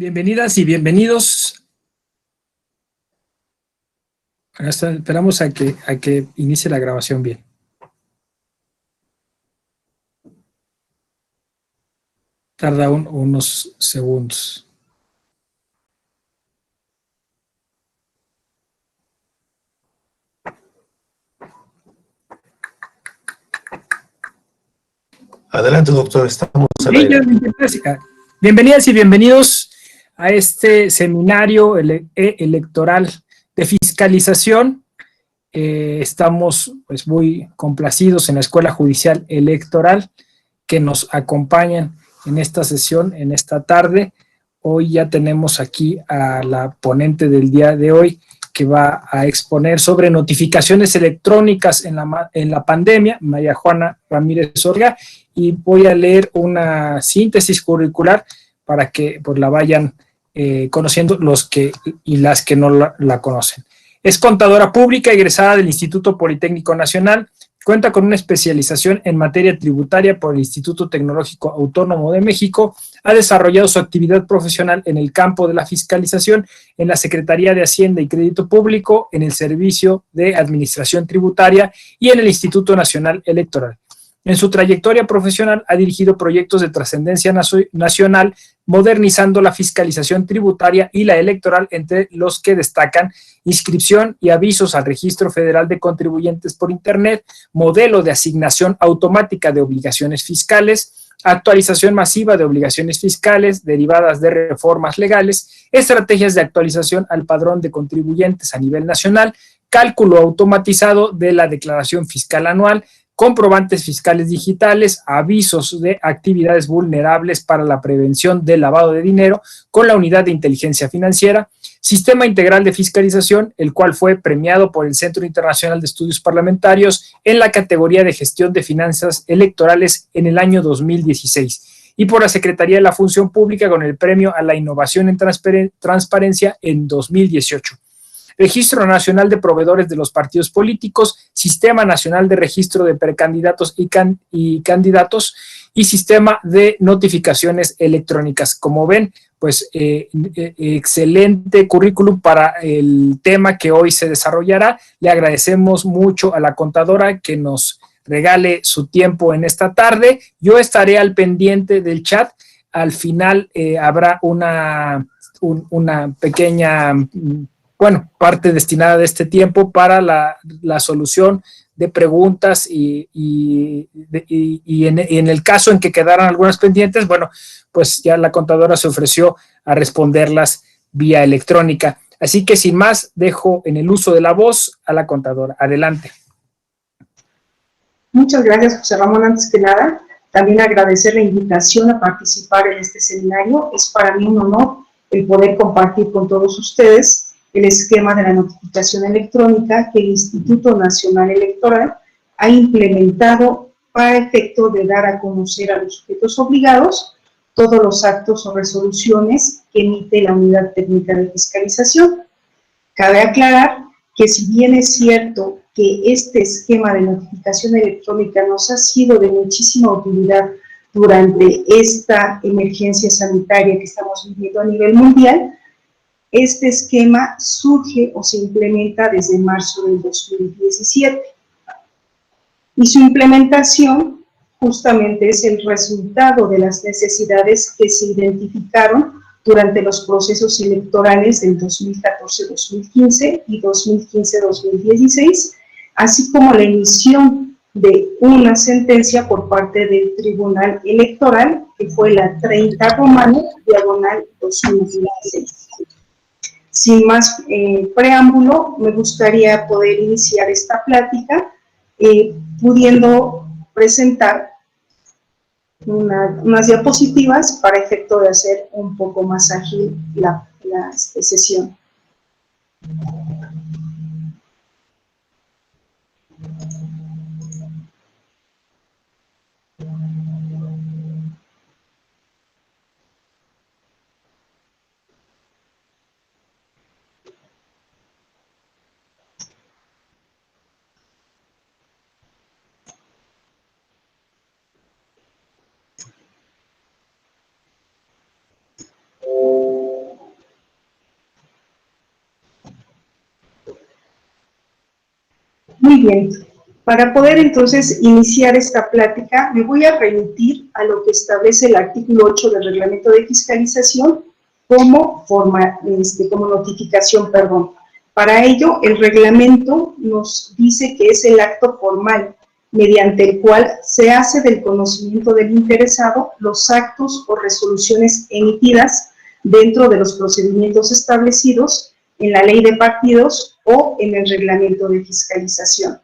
Bienvenidas y bienvenidos. Esperamos a que inicie la grabación bien. Tarda unos segundos. Adelante, doctor, estamos al aire. Bienvenidas y bienvenidos a este seminario electoral de fiscalización. Estamos pues muy complacidos en la Escuela Judicial Electoral que nos acompañan en esta sesión, en esta tarde. Hoy ya tenemos aquí a la ponente del día de hoy que va a exponer sobre notificaciones electrónicas en la pandemia, María Juana Ramírez Orga, y voy a leer una síntesis curricular para que pues, la vayan conociendo los que y las que no la conocen. Es contadora pública egresada del Instituto Politécnico Nacional. Cuenta con una especialización en materia tributaria por el Instituto Tecnológico Autónomo de México. Ha desarrollado su actividad profesional en el campo de la fiscalización, en la Secretaría de Hacienda y Crédito Público, en el Servicio de Administración Tributaria y en el Instituto Nacional Electoral. En su trayectoria profesional ha dirigido proyectos de trascendencia nacional, modernizando la fiscalización tributaria y la electoral, entre los que destacan inscripción y avisos al Registro Federal de Contribuyentes por Internet, modelo de asignación automática de obligaciones fiscales, actualización masiva de obligaciones fiscales derivadas de reformas legales, estrategias de actualización al padrón de contribuyentes a nivel nacional, cálculo automatizado de la declaración fiscal anual, comprobantes fiscales digitales, avisos de actividades vulnerables para la prevención del lavado de dinero con la Unidad de Inteligencia Financiera, Sistema Integral de Fiscalización, el cual fue premiado por el Centro Internacional de Estudios Parlamentarios en la categoría de Gestión de Finanzas Electorales en el año 2016, y por la Secretaría de la Función Pública con el Premio a la Innovación en Transparencia en 2018. Registro Nacional de Proveedores de los Partidos Políticos, Sistema Nacional de Registro de Precandidatos y Candidatos y Sistema de Notificaciones Electrónicas. Como ven, pues excelente currículum para el tema que hoy se desarrollará. Le agradecemos mucho a la contadora que nos regale su tiempo en esta tarde. Yo estaré al pendiente del chat. Al final habrá una pequeña parte destinada de este tiempo para la solución de preguntas y en el caso en que quedaran algunas pendientes, bueno, pues ya la contadora se ofreció a responderlas vía electrónica. Así que sin más, dejo en el uso de la voz a la contadora. Adelante. Muchas gracias, José Ramón. Antes que nada, también agradecer la invitación a participar en este seminario. Es para mí un honor el poder compartir con todos ustedes el esquema de la notificación electrónica que el Instituto Nacional Electoral ha implementado para efecto de dar a conocer a los sujetos obligados todos los actos o resoluciones que emite la Unidad Técnica de Fiscalización. Cabe aclarar que si bien es cierto que este esquema de notificación electrónica nos ha sido de muchísima utilidad durante esta emergencia sanitaria que estamos viviendo a nivel mundial, este esquema surge o se implementa desde marzo del 2017 y su implementación justamente es el resultado de las necesidades que se identificaron durante los procesos electorales del 2014-2015 y 2015-2016, así como la emisión de una sentencia por parte del Tribunal Electoral, que fue la 30 Romano, diagonal 2016. Sin más preámbulo, me gustaría poder iniciar esta plática pudiendo presentar unas diapositivas para efecto de hacer un poco más ágil la sesión. Muy bien. Para poder entonces iniciar esta plática, me voy a remitir a lo que establece el artículo 8 del Reglamento de Fiscalización como notificación, perdón. Para ello, el reglamento nos dice que es el acto formal mediante el cual se hace del conocimiento del interesado los actos o resoluciones emitidas dentro de los procedimientos establecidos en la Ley de Partidos o en el Reglamento de Fiscalización.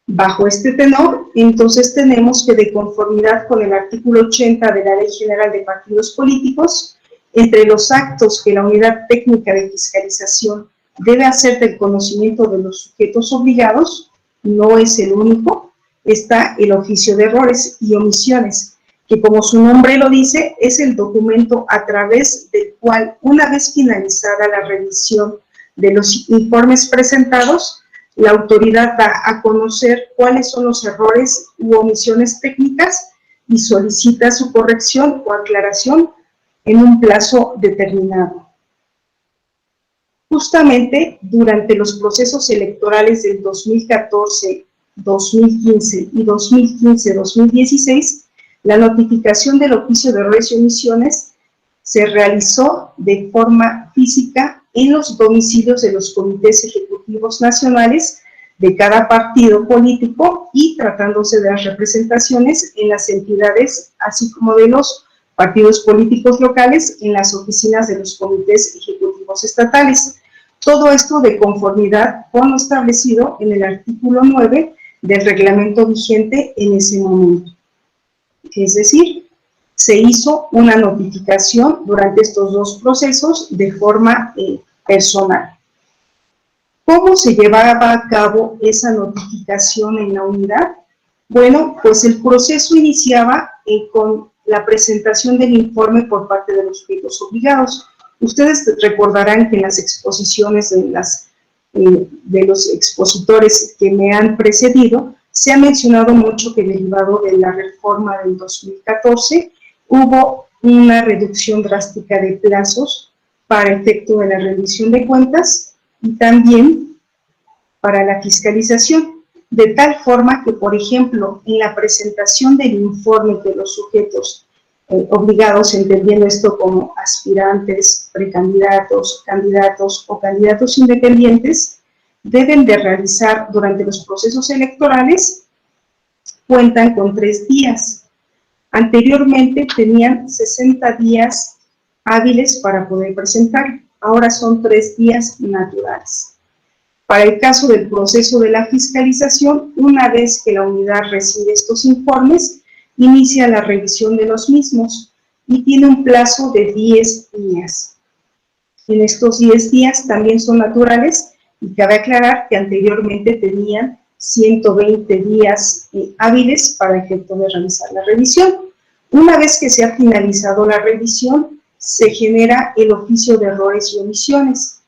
Bajo este tenor, entonces tenemos que, de conformidad con el artículo 80 de la Ley General de Partidos Políticos, entre los actos que la Unidad Técnica de Fiscalización debe hacer del conocimiento de los sujetos obligados, no es el único, está el oficio de errores y omisiones, que, como su nombre lo dice, es el documento a través del cual, una vez finalizada la revisión de los informes presentados, la autoridad da a conocer cuáles son los errores u omisiones técnicas y solicita su corrección o aclaración en un plazo determinado. Justamente durante los procesos electorales del 2014, 2015 y 2015-2016, la notificación del oficio de errores y omisiones se realizó de forma física en los domicilios de los comités ejecutivos nacionales de cada partido político y tratándose de las representaciones en las entidades, así como de los partidos políticos locales en las oficinas de los comités ejecutivos estatales. Todo esto de conformidad con lo establecido en el artículo 9 del reglamento vigente en ese momento. Es decir, se hizo una notificación durante estos dos procesos de forma personal. ¿Cómo se llevaba a cabo esa notificación en la unidad? Bueno, pues el proceso iniciaba con la presentación del informe por parte de los sujetos obligados. Ustedes recordarán que en las exposiciones de los expositores que me han precedido, se ha mencionado mucho que, derivado de la reforma del 2014, hubo una reducción drástica de plazos para efecto de la rendición de cuentas y también para la fiscalización, de tal forma que, por ejemplo, en la presentación del informe de los sujetos obligados, entendiendo esto como aspirantes, precandidatos, candidatos o candidatos independientes, deben de realizar durante los procesos electorales, cuentan con 3 días. Anteriormente tenían 60 días hábiles para poder presentar, ahora son 3 días naturales. Para el caso del proceso de la fiscalización, una vez que la unidad recibe estos informes, inicia la revisión de los mismos y tiene un plazo de 10 días. En estos 10 días también son naturales y cabe aclarar que anteriormente tenían 120 días hábiles para efecto de realizar la revisión. Una vez que se ha finalizado la revisión, se genera el oficio de errores y omisiones,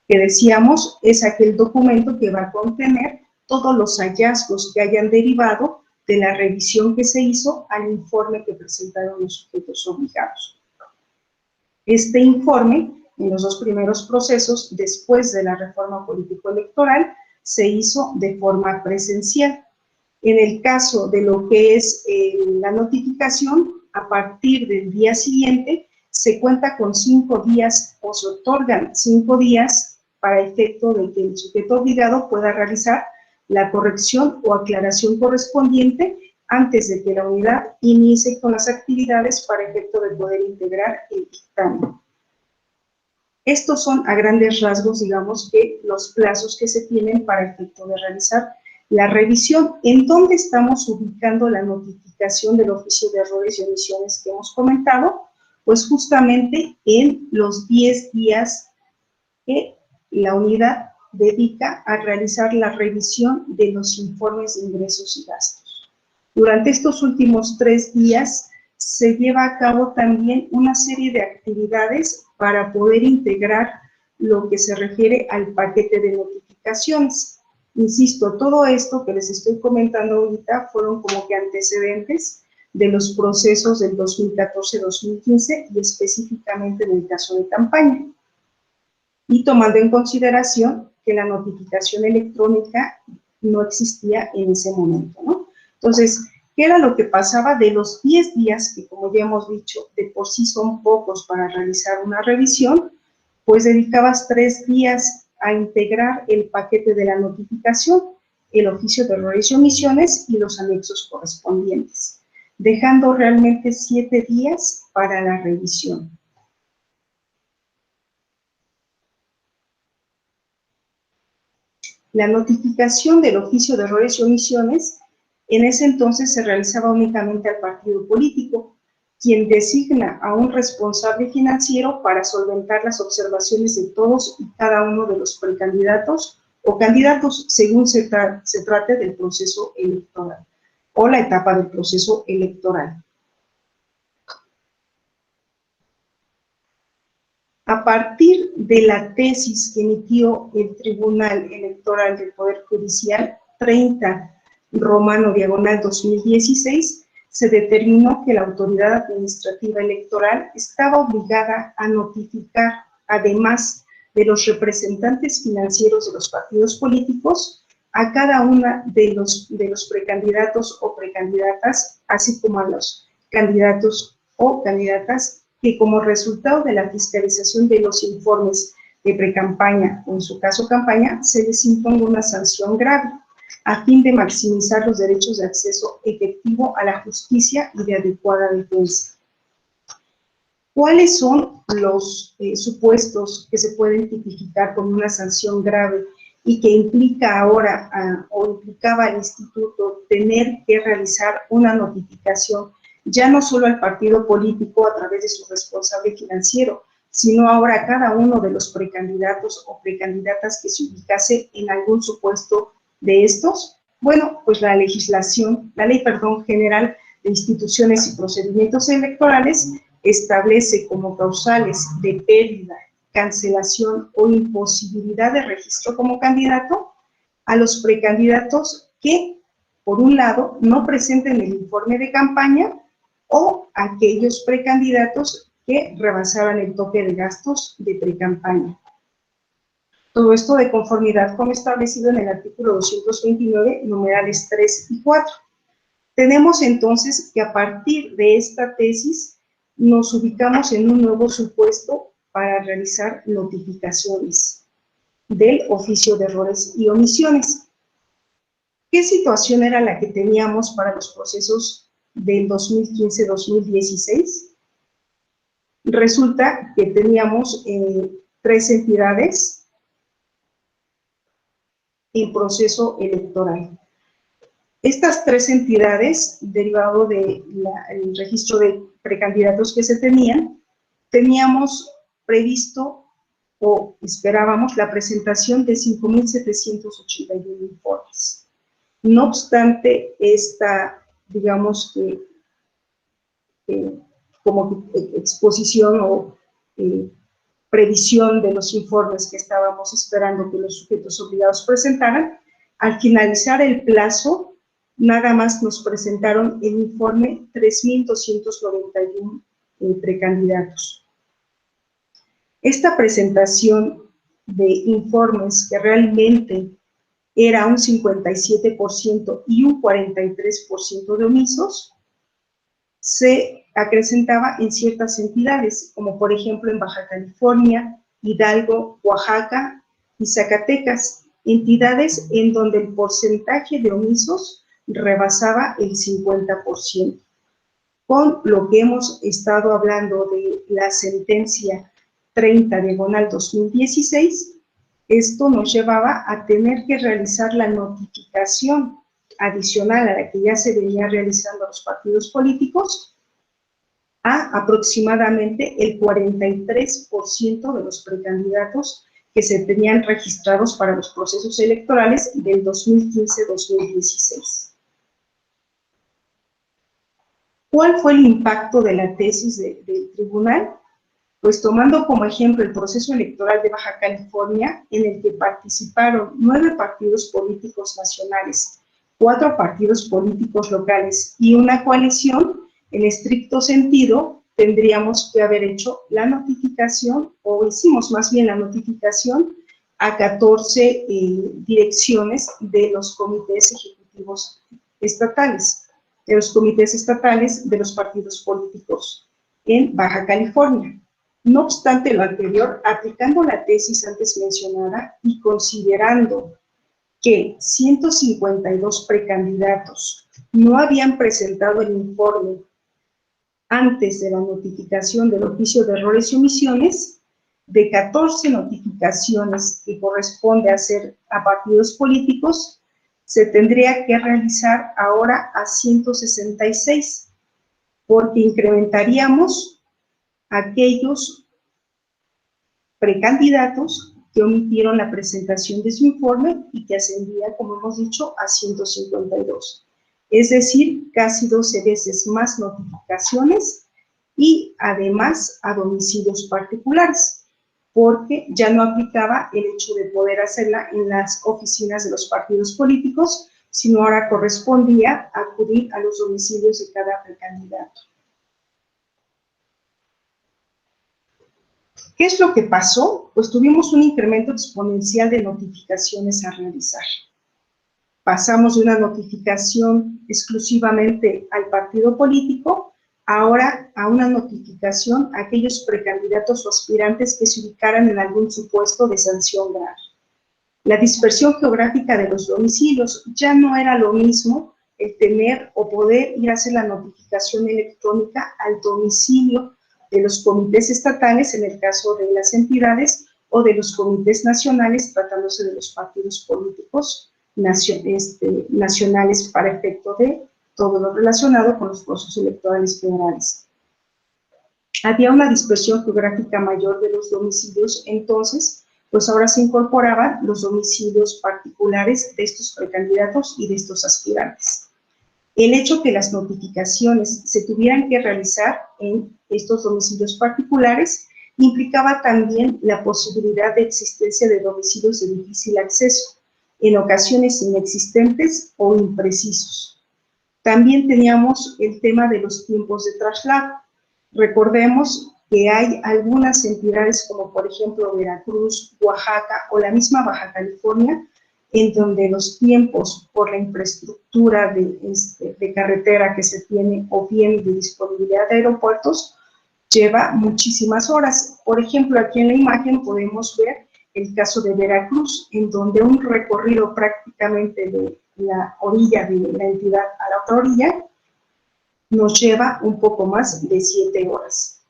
que decíamos es aquel documento que va a contener todos los hallazgos que hayan derivado de la revisión que se hizo al informe que presentaron los sujetos obligados. Este informe, en los 2 primeros procesos, después de la reforma político-electoral, se hizo de forma presencial. En el caso de lo que es la notificación, a partir del día siguiente, se cuenta con 5 días o se otorgan 5 días para efecto de que el sujeto obligado pueda realizar la corrección o aclaración correspondiente antes de que la unidad inicie con las actividades para efecto de poder integrar el dictamen. Estos son, a grandes rasgos, digamos, que los plazos que se tienen para efecto de realizar la revisión. ¿En dónde estamos ubicando la notificación del oficio de errores y omisiones que hemos comentado? Pues justamente en los 10 días que la unidad dedica a realizar la revisión de los informes de ingresos y gastos. Durante estos últimos 3 días se lleva a cabo también una serie de actividades para poder integrar lo que se refiere al paquete de notificaciones. Insisto, todo esto que les estoy comentando ahorita fueron como que antecedentes de los procesos del 2014-2015 y específicamente en el caso de campaña. y tomando en consideración que la notificación electrónica no existía en ese momento, ¿no? Entonces, ¿qué era lo que pasaba? De los 10 días, que como ya hemos dicho, de por sí son pocos para realizar una revisión, pues dedicabas 3 días a integrar el paquete de la notificación, el oficio de errores y omisiones y los anexos correspondientes, dejando realmente 7 días para la revisión. La notificación del oficio de errores y omisiones en ese entonces se realizaba únicamente al partido político, quien designa a un responsable financiero para solventar las observaciones de todos y cada uno de los precandidatos o candidatos según se trate del proceso electoral o la etapa del proceso electoral. A partir de la tesis que emitió el Tribunal Electoral del Poder Judicial 30/2016, se determinó que la autoridad administrativa electoral estaba obligada a notificar, además de los representantes financieros de los partidos políticos, a cada una de los precandidatos o precandidatas, así como a los candidatos o candidatas que como resultado de la fiscalización de los informes de precampaña, o en su caso campaña, se les imponga una sanción grave, a fin de maximizar los derechos de acceso efectivo a la justicia y de adecuada defensa. ¿Cuáles son los supuestos que se pueden tipificar con una sanción grave y que implica ahora, o implicaba al instituto, tener que realizar una notificación ya no solo al partido político a través de su responsable financiero, sino ahora a cada uno de los precandidatos o precandidatas que se ubicase en algún supuesto de estos? Bueno, pues la ley general de instituciones y procedimientos electorales establece como causales de pérdida, cancelación o imposibilidad de registro como candidato a los precandidatos que, por un lado, no presenten el informe de campaña o aquellos precandidatos que rebasaban el tope de gastos de precampaña. Todo esto de conformidad con lo establecido en el artículo 229, numerales 3 y 4. Tenemos entonces que a partir de esta tesis nos ubicamos en un nuevo supuesto para realizar notificaciones del oficio de errores y omisiones. ¿Qué situación era la que teníamos para los procesos del 2015-2016? Resulta que teníamos 3 entidades en proceso electoral. Estas 3 entidades, derivado del registro de precandidatos que se teníamos previsto o esperábamos la presentación de 5,781 informes. No obstante, esta, digamos que como exposición o previsión de los informes que estábamos esperando que los sujetos obligados presentaran, al finalizar el plazo, nada más nos presentaron el informe 3,291 precandidatos. Esta presentación de informes, que realmente era un 57% y un 43% de omisos, se acrecentaba en ciertas entidades, como por ejemplo en Baja California, Hidalgo, Oaxaca y Zacatecas, entidades en donde el porcentaje de omisos rebasaba el 50%. Con lo que hemos estado hablando de la sentencia 30/2016, esto nos llevaba a tener que realizar la notificación adicional a la que ya se venía realizando a los partidos políticos a aproximadamente el 43% de los precandidatos que se tenían registrados para los procesos electorales del 2015-2016. ¿Cuál fue el impacto de la tesis del tribunal? Pues tomando como ejemplo el proceso electoral de Baja California, en el que participaron 9 partidos políticos nacionales, 4 partidos políticos locales y una coalición, en estricto sentido, tendríamos que haber hecho la notificación, o hicimos más bien la notificación a 14 direcciones de los comités ejecutivos estatales, de los comités estatales de los partidos políticos en Baja California. No obstante lo anterior, aplicando la tesis antes mencionada y considerando que 152 precandidatos no habían presentado el informe antes de la notificación del oficio de errores y omisiones, de 14 notificaciones que corresponde hacer a partidos políticos, se tendría que realizar ahora a 166, porque incrementaríamos aquellos precandidatos que omitieron la presentación de su informe y que ascendía, como hemos dicho, a 152. Es decir, casi 12 veces más notificaciones y además a domicilios particulares, porque ya no aplicaba el hecho de poder hacerla en las oficinas de los partidos políticos, sino ahora correspondía acudir a los domicilios de cada precandidato. ¿Qué es lo que pasó? Pues tuvimos un incremento exponencial de notificaciones a realizar. Pasamos de una notificación exclusivamente al partido político, ahora a una notificación a aquellos precandidatos o aspirantes que se ubicaran en algún supuesto de sanción grave. La dispersión geográfica de los domicilios ya no era lo mismo el tener o poder ir a hacer la notificación electrónica al domicilio de los comités estatales, en el caso de las entidades, o de los comités nacionales, tratándose de los partidos políticos nacionales para efecto de todo lo relacionado con los procesos electorales federales. Había una dispersión geográfica mayor de los domicilios, entonces, pues ahora se incorporaban los domicilios particulares de estos precandidatos y de estos aspirantes. El hecho que las notificaciones se tuvieran que realizar en estos domicilios particulares implicaba también la posibilidad de existencia de domicilios de difícil acceso, en ocasiones inexistentes o imprecisos. También teníamos el tema de los tiempos de traslado. Recordemos que hay algunas entidades como por ejemplo Veracruz, Oaxaca o la misma Baja California, en donde los tiempos por la infraestructura de carretera que se tiene o bien de disponibilidad de aeropuertos lleva muchísimas horas. Por ejemplo, aquí en la imagen podemos ver el caso de Veracruz, en donde un recorrido prácticamente de la orilla de la entidad a la otra orilla nos lleva un poco más de 7 horas.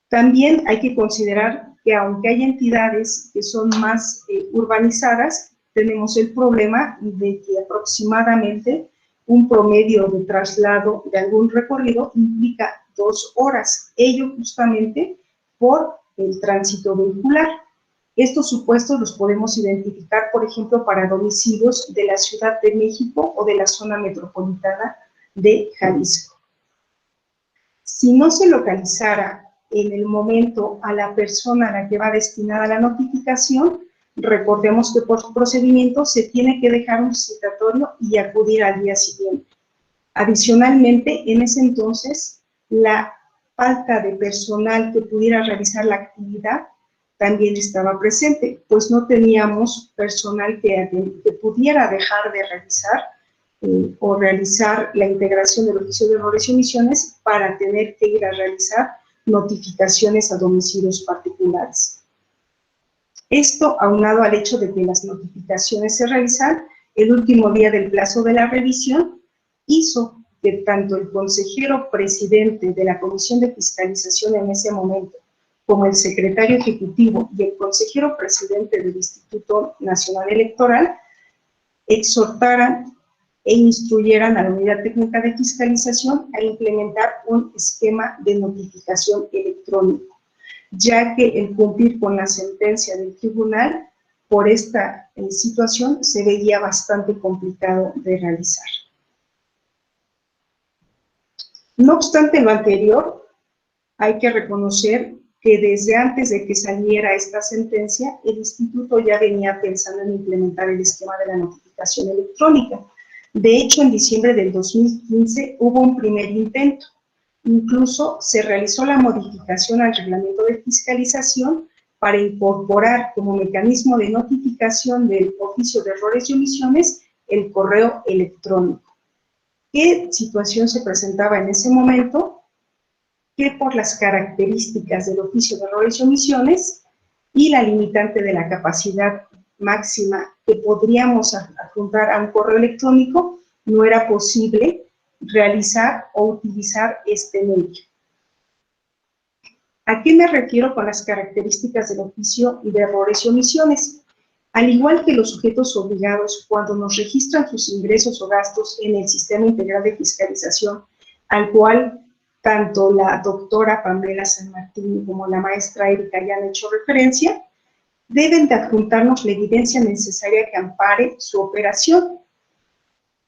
También hay que considerar que aunque hay entidades que son más urbanizadas, tenemos el problema de que aproximadamente un promedio de traslado de algún recorrido implica 2 horas, ello justamente por el tránsito vehicular. Estos supuestos los podemos identificar, por ejemplo, para domicilios de la Ciudad de México o de la zona metropolitana de Jalisco. Si no se localizara en el momento a la persona a la que va destinada la notificación, recordemos que por procedimiento se tiene que dejar un citatorio y acudir al día siguiente. Adicionalmente, en ese entonces, la falta de personal que pudiera realizar la actividad también estaba presente, pues no teníamos personal que pudiera dejar de realizar o realizar la integración del oficio de errores y omisiones para tener que ir a realizar notificaciones a domicilios particulares. Esto, aunado al hecho de que las notificaciones se realizan el último día del plazo de la revisión, hizo que tanto el consejero presidente de la Comisión de Fiscalización en ese momento, como el secretario ejecutivo y el consejero presidente del Instituto Nacional Electoral, exhortaran e instruyeran a la Unidad Técnica de Fiscalización a implementar un esquema de notificación electrónico, ya que el cumplir con la sentencia del tribunal por esta situación se veía bastante complicado de realizar. No obstante lo anterior, hay que reconocer que desde antes de que saliera esta sentencia, el instituto ya venía pensando en implementar el esquema de la notificación electrónica. De hecho, en diciembre del 2015 hubo un primer intento, Incluso se realizó la modificación al reglamento de fiscalización para incorporar como mecanismo de notificación del oficio de errores y omisiones el correo electrónico. ¿Qué situación se presentaba en ese momento? Que por las características del oficio de errores y omisiones y la limitante de la capacidad máxima que podríamos adjuntar a un correo electrónico, no era posible realizar o utilizar este medio. ¿A qué me refiero con las características del oficio de errores y omisiones? Al igual que los sujetos obligados cuando nos registran sus ingresos o gastos en el Sistema Integral de Fiscalización, al cual tanto la doctora Pamela San Martín como la maestra Erika ya han hecho referencia, deben de adjuntarnos la evidencia necesaria que ampare su operación.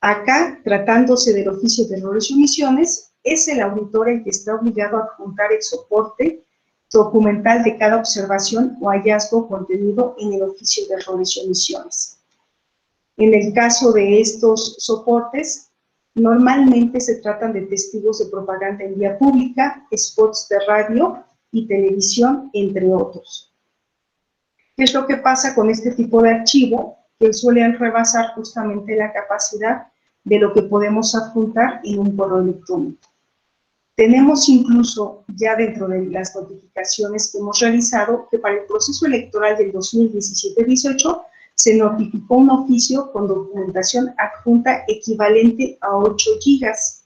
Acá, tratándose del oficio de errores y omisiones, es el auditor el que está obligado a adjuntar el soporte documental de cada observación o hallazgo contenido en el oficio de errores y omisiones. En el caso de estos soportes, normalmente se tratan de testigos de propaganda en vía pública, spots de radio y televisión, entre otros. ¿Qué es lo que pasa con este tipo de archivo? Que suelen rebasar justamente la capacidad de lo que podemos adjuntar en un correo electrónico. Tenemos incluso ya dentro de las notificaciones que hemos realizado que para el proceso electoral del 2017-18 se notificó un oficio con documentación adjunta equivalente a 8 gigas,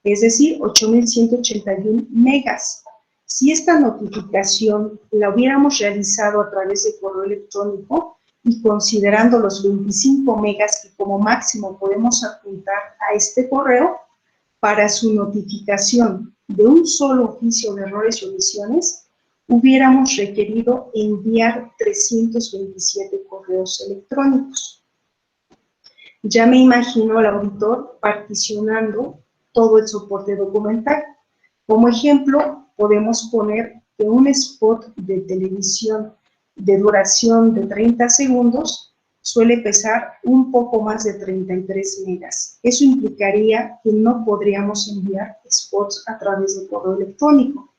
es decir, 8.181 megas. Si esta notificación la hubiéramos realizado a través de correo electrónico y considerando los 25 megas que como máximo podemos adjuntar a este correo, para su notificación de un solo oficio de errores y omisiones, hubiéramos requerido enviar 327 correos electrónicos. Ya me imagino al auditor particionando todo el soporte documental. Como ejemplo, podemos poner que un spot de televisión de duración de 30 segundos suele pesar un poco más de 33 megas. Eso implicaría que no podríamos enviar spots a través de correo electrónico.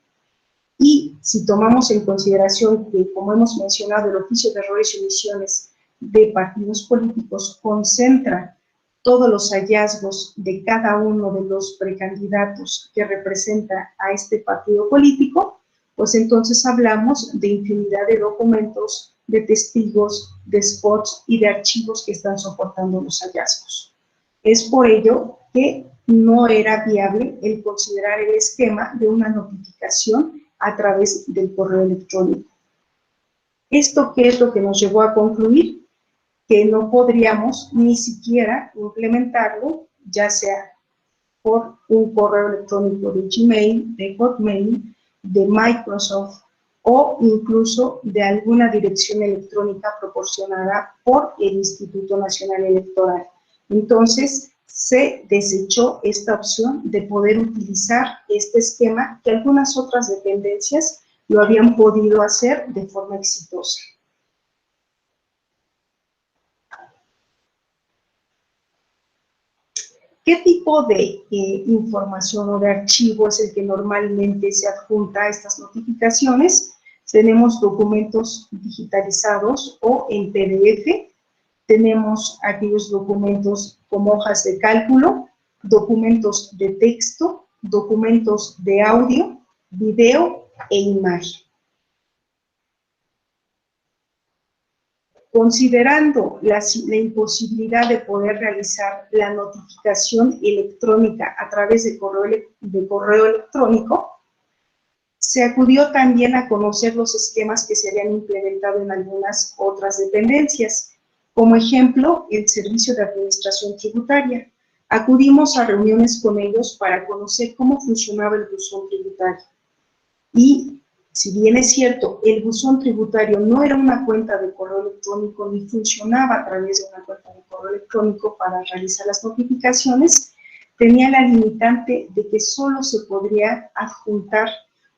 Y si tomamos en consideración que, como hemos mencionado, el oficio de errores y omisiones de partidos políticos concentra todos los hallazgos de cada uno de los precandidatos que representa a este partido político, pues entonces hablamos de infinidad de documentos, de testigos, de spots y de archivos que están soportando los hallazgos. Es por ello que no era viable el considerar el esquema de una notificación a través del correo electrónico. ¿Esto qué es lo que nos llevó a concluir? Que no podríamos ni siquiera implementarlo, ya sea por un correo electrónico de Gmail, de Hotmail, de Microsoft, o incluso de alguna dirección electrónica proporcionada por el Instituto Nacional Electoral. Entonces, se desechó esta opción de poder utilizar este esquema que algunas otras dependencias lo habían podido hacer de forma exitosa. ¿Qué tipo de información o de archivo es el que normalmente se adjunta a estas notificaciones? Tenemos documentos digitalizados o en PDF, tenemos aquellos documentos como hojas de cálculo, documentos de texto, documentos de audio, video e imagen. Considerando la imposibilidad de poder realizar la notificación electrónica a través de correo electrónico, se acudió también a conocer los esquemas que se habían implementado en algunas otras dependencias. Como ejemplo, el Servicio de Administración Tributaria. Acudimos a reuniones con ellos para conocer cómo funcionaba el buzón tributario. Y, si bien es cierto, el buzón tributario no era una cuenta de correo electrónico ni funcionaba a través de una cuenta de correo electrónico para realizar las notificaciones, tenía la limitante de que solo se podría adjuntar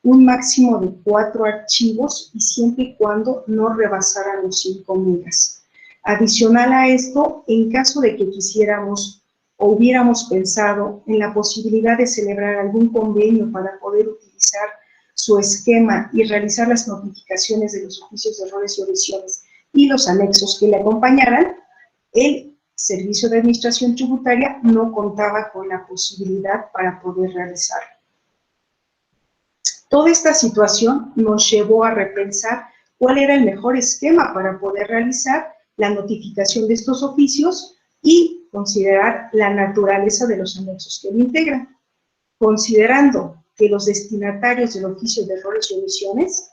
un máximo de 4 archivos y siempre y cuando no rebasaran los 5 megas. Adicional a esto, en caso de que quisiéramos o hubiéramos pensado en la posibilidad de celebrar algún convenio para poder utilizar su esquema y realizar las notificaciones de los oficios de errores y omisiones y los anexos que le acompañaran, el Servicio de Administración Tributaria no contaba con la posibilidad para poder realizarlo. Toda esta situación nos llevó a repensar cuál era el mejor esquema para poder realizar la notificación de estos oficios y considerar la naturaleza de los anexos que lo integran, considerando que los destinatarios del oficio de errores y omisiones,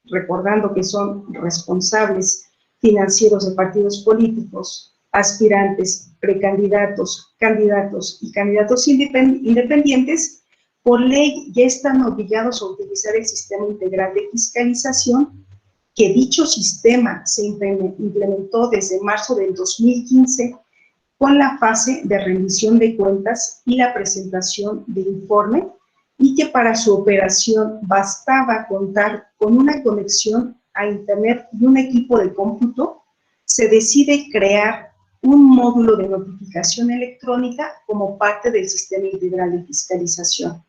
recordando que son responsables financieros de partidos políticos, aspirantes, precandidatos, candidatos y candidatos independientes, por ley ya están obligados a utilizar el sistema integral de fiscalización, que dicho sistema se implementó desde marzo del 2015 con la fase de rendición de cuentas y la presentación de informe, y que para su operación bastaba contar con una conexión a Internet y un equipo de cómputo. Se decide crear un módulo de notificación electrónica como parte del sistema integral de fiscalización.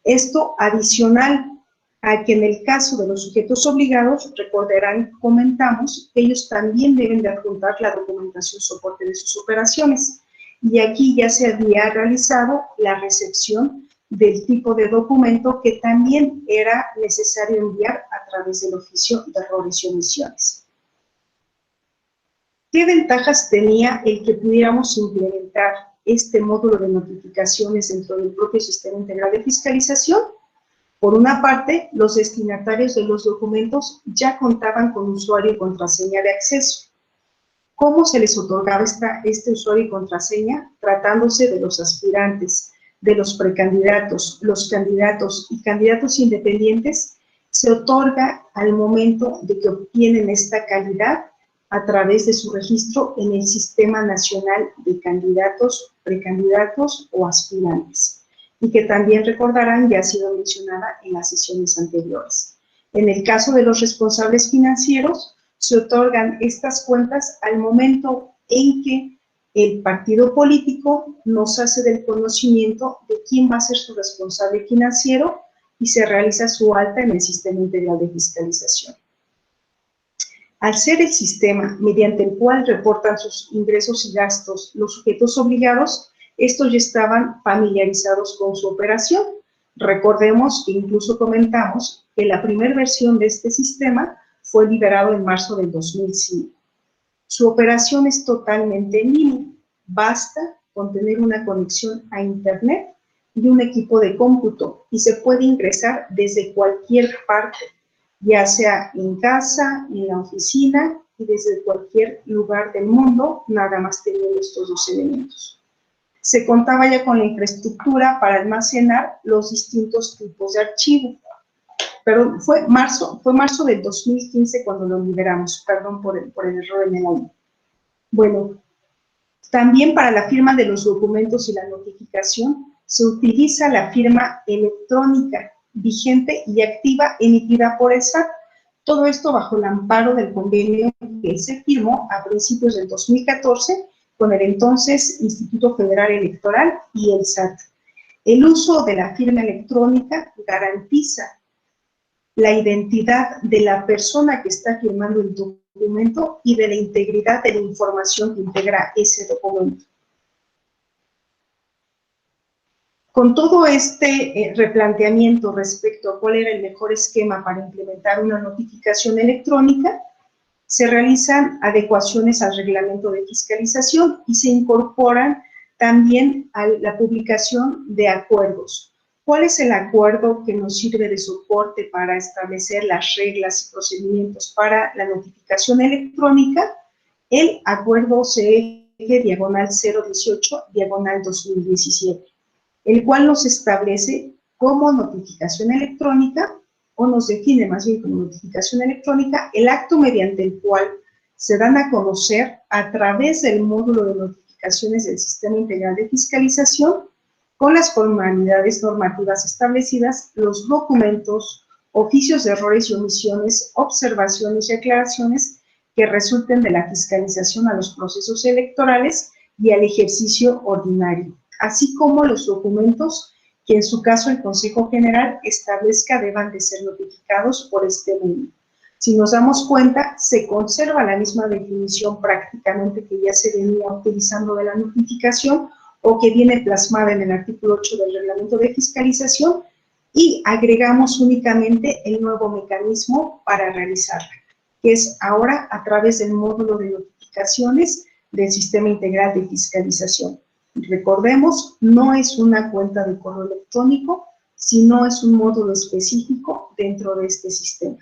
Esto adicional a que en el caso de los sujetos obligados, recordarán, comentamos, que ellos también deben de adjuntar la documentación soporte de sus operaciones. Y aquí ya se había realizado la recepción del tipo de documento que también era necesario enviar a través del oficio de errores y omisiones. ¿Qué ventajas tenía el que pudiéramos implementar este módulo de notificaciones dentro del propio sistema integral de fiscalización? Por una parte, los destinatarios de los documentos ya contaban con usuario y contraseña de acceso. ¿Cómo se les otorgaba este usuario y contraseña? Tratándose de los aspirantes, de los precandidatos, los candidatos y candidatos independientes, se otorga al momento de que obtienen esta calidad a través de su registro en el Sistema Nacional de Candidatos, Precandidatos o Aspirantes, y que también recordarán ya ha sido mencionada en las sesiones anteriores. En el caso de los responsables financieros, se otorgan estas cuentas al momento en que el partido político nos hace del conocimiento de quién va a ser su responsable financiero y se realiza su alta en el Sistema Integral de Fiscalización. Al ser el sistema mediante el cual reportan sus ingresos y gastos los sujetos obligados, estos ya estaban familiarizados con su operación. Recordemos que incluso comentamos que la primera versión de este sistema fue liberado en marzo del 2005. Su operación es totalmente en línea. Basta con tener una conexión a Internet y un equipo de cómputo y se puede ingresar desde cualquier parte, ya sea en casa, en la oficina y desde cualquier lugar del mundo, nada más teniendo estos dos elementos. Se contaba ya con la infraestructura para almacenar los distintos tipos de archivo. Pero fue marzo del 2015 cuando lo liberamos, perdón por el error en el año. Bueno, también para la firma de los documentos y la notificación se utiliza la firma electrónica vigente y activa emitida por el SAT. Todo esto bajo el amparo del convenio que se firmó a principios del 2014 con el entonces Instituto Federal Electoral y el SAT. El uso de la firma electrónica garantiza la identidad de la persona que está firmando el documento y de la integridad de la información que integra ese documento. Con todo este replanteamiento respecto a cuál era el mejor esquema para implementar una notificación electrónica, se realizan adecuaciones al reglamento de fiscalización y se incorporan también a la publicación de acuerdos. ¿Cuál es el acuerdo que nos sirve de soporte para establecer las reglas y procedimientos para la notificación electrónica? El acuerdo CF/018/2017, el cual nos establece como notificación electrónica, o nos define más bien como notificación electrónica, el acto mediante el cual se dan a conocer a través del módulo de notificaciones del Sistema Integral de Fiscalización, con las formalidades normativas establecidas, los documentos, oficios de errores y omisiones, observaciones y aclaraciones que resulten de la fiscalización a los procesos electorales y al ejercicio ordinario, así como los documentos que en su caso el Consejo General establezca deban de ser notificados por este medio. Si nos damos cuenta, se conserva la misma definición prácticamente que ya se venía utilizando de la notificación o que viene plasmada en el artículo 8 del Reglamento de Fiscalización, y agregamos únicamente el nuevo mecanismo para realizarla, que es ahora a través del módulo de notificaciones del Sistema Integral de Fiscalización. Recordemos, no es una cuenta de correo electrónico, sino es un módulo específico dentro de este sistema.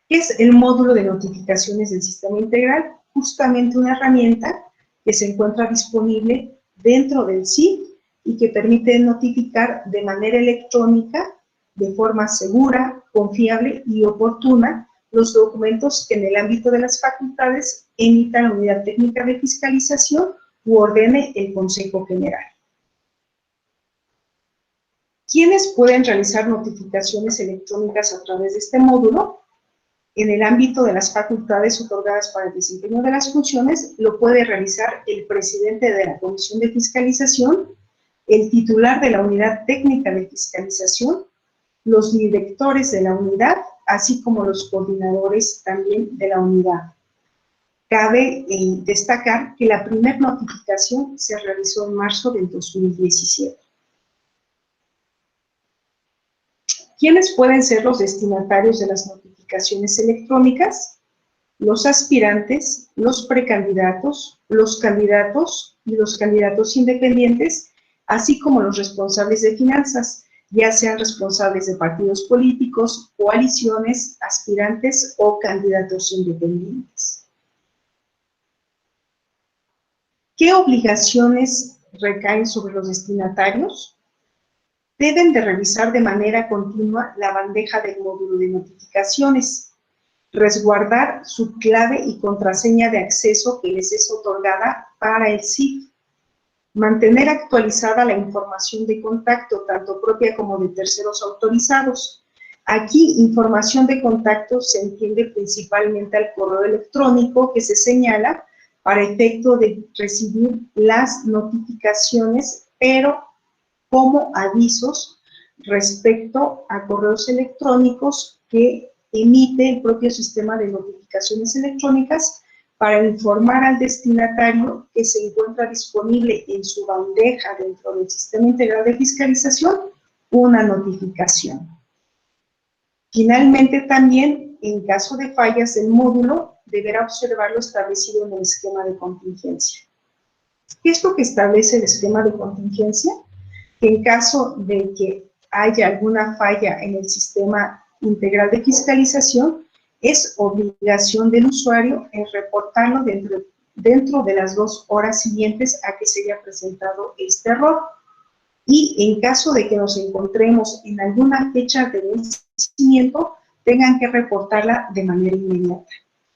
¿Qué es el módulo de notificaciones del Sistema Integral? Justamente una herramienta que se encuentra disponible dentro del SIF y que permite notificar de manera electrónica, de forma segura, confiable y oportuna, los documentos que en el ámbito de las facultades emita la Unidad Técnica de Fiscalización u ordene el Consejo General. ¿Quiénes pueden realizar notificaciones electrónicas a través de este módulo? En el ámbito de las facultades otorgadas para el desempeño de las funciones, lo puede realizar el presidente de la Comisión de Fiscalización, el titular de la Unidad Técnica de Fiscalización, los directores de la unidad, así como los coordinadores también de la unidad. Cabe destacar que la primera notificación se realizó en marzo del 2017. ¿Quiénes pueden ser los destinatarios de las notificaciones electrónicas? Los aspirantes, los precandidatos, los candidatos y los candidatos independientes, así como los responsables de finanzas, ya sean responsables de partidos políticos, coaliciones, aspirantes o candidatos independientes. ¿Qué obligaciones recaen sobre los destinatarios? Deben de revisar de manera continua la bandeja del módulo de notificaciones, resguardar su clave y contraseña de acceso que les es otorgada para el SIF, mantener actualizada la información de contacto, tanto propia como de terceros autorizados. Aquí, información de contacto se entiende principalmente al correo electrónico que se señala para efecto de recibir las notificaciones, pero como avisos respecto a correos electrónicos que emite el propio sistema de notificaciones electrónicas para informar al destinatario que se encuentra disponible en su bandeja dentro del Sistema Integral de Fiscalización una notificación. Finalmente, también, en caso de fallas del módulo, deberá observar lo establecido en el esquema de contingencia. ¿Qué es lo que establece el esquema de contingencia? Que en caso de que haya alguna falla en el Sistema Integral de Fiscalización, es obligación del usuario en reportarlo dentro de las 2 horas siguientes a que se haya presentado este error. Y en caso de que nos encontremos en alguna fecha de vencimiento, tengan que reportarla de manera inmediata,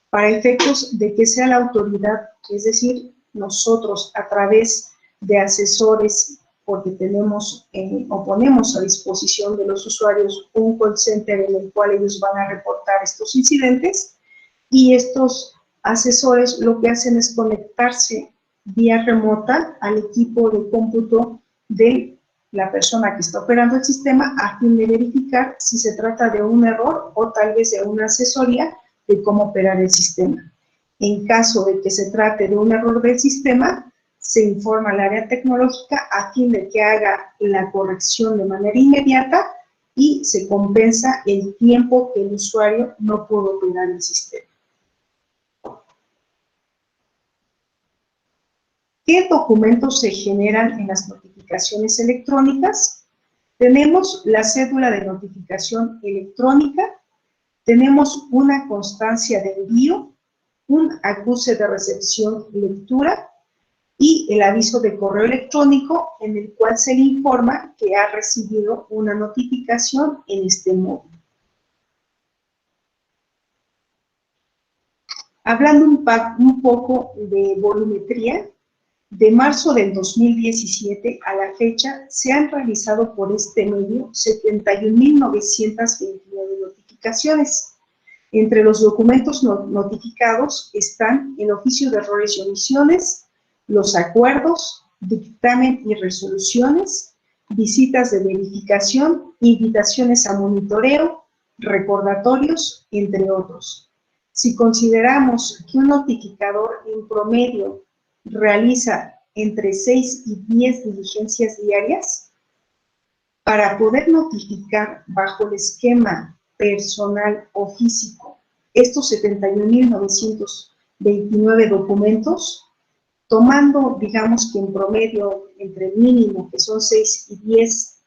para efectos de que sea la autoridad, es decir, nosotros a través de asesores, porque tenemos o ponemos a disposición de los usuarios un call center en el cual ellos van a reportar estos incidentes, y estos asesores lo que hacen es conectarse vía remota al equipo de cómputo de la persona que está operando el sistema a fin de verificar si se trata de un error o tal vez de una asesoría de cómo operar el sistema. En caso de que se trate de un error del sistema, se informa al área tecnológica a fin de que haga la corrección de manera inmediata y se compensa el tiempo que el usuario no pudo operar el sistema. ¿Qué documentos se generan en las notificaciones electrónicas? Tenemos la cédula de notificación electrónica, tenemos una constancia de envío, un acuse de recepción lectura y el aviso de correo electrónico en el cual se le informa que ha recibido una notificación en este módulo. Hablando un poco de volumetría, de marzo del 2017 a la fecha se han realizado por este medio 71.929 notificaciones. Entre los documentos notificados están el oficio de errores y omisiones, los acuerdos, dictamen y resoluciones, visitas de verificación, invitaciones a monitoreo, recordatorios, entre otros. Si consideramos que un notificador en promedio realiza entre 6 y 10 diligencias diarias, para poder notificar bajo el esquema personal o físico estos 71.929 documentos, tomando, digamos que en promedio, entre el mínimo, que son 6 y 10,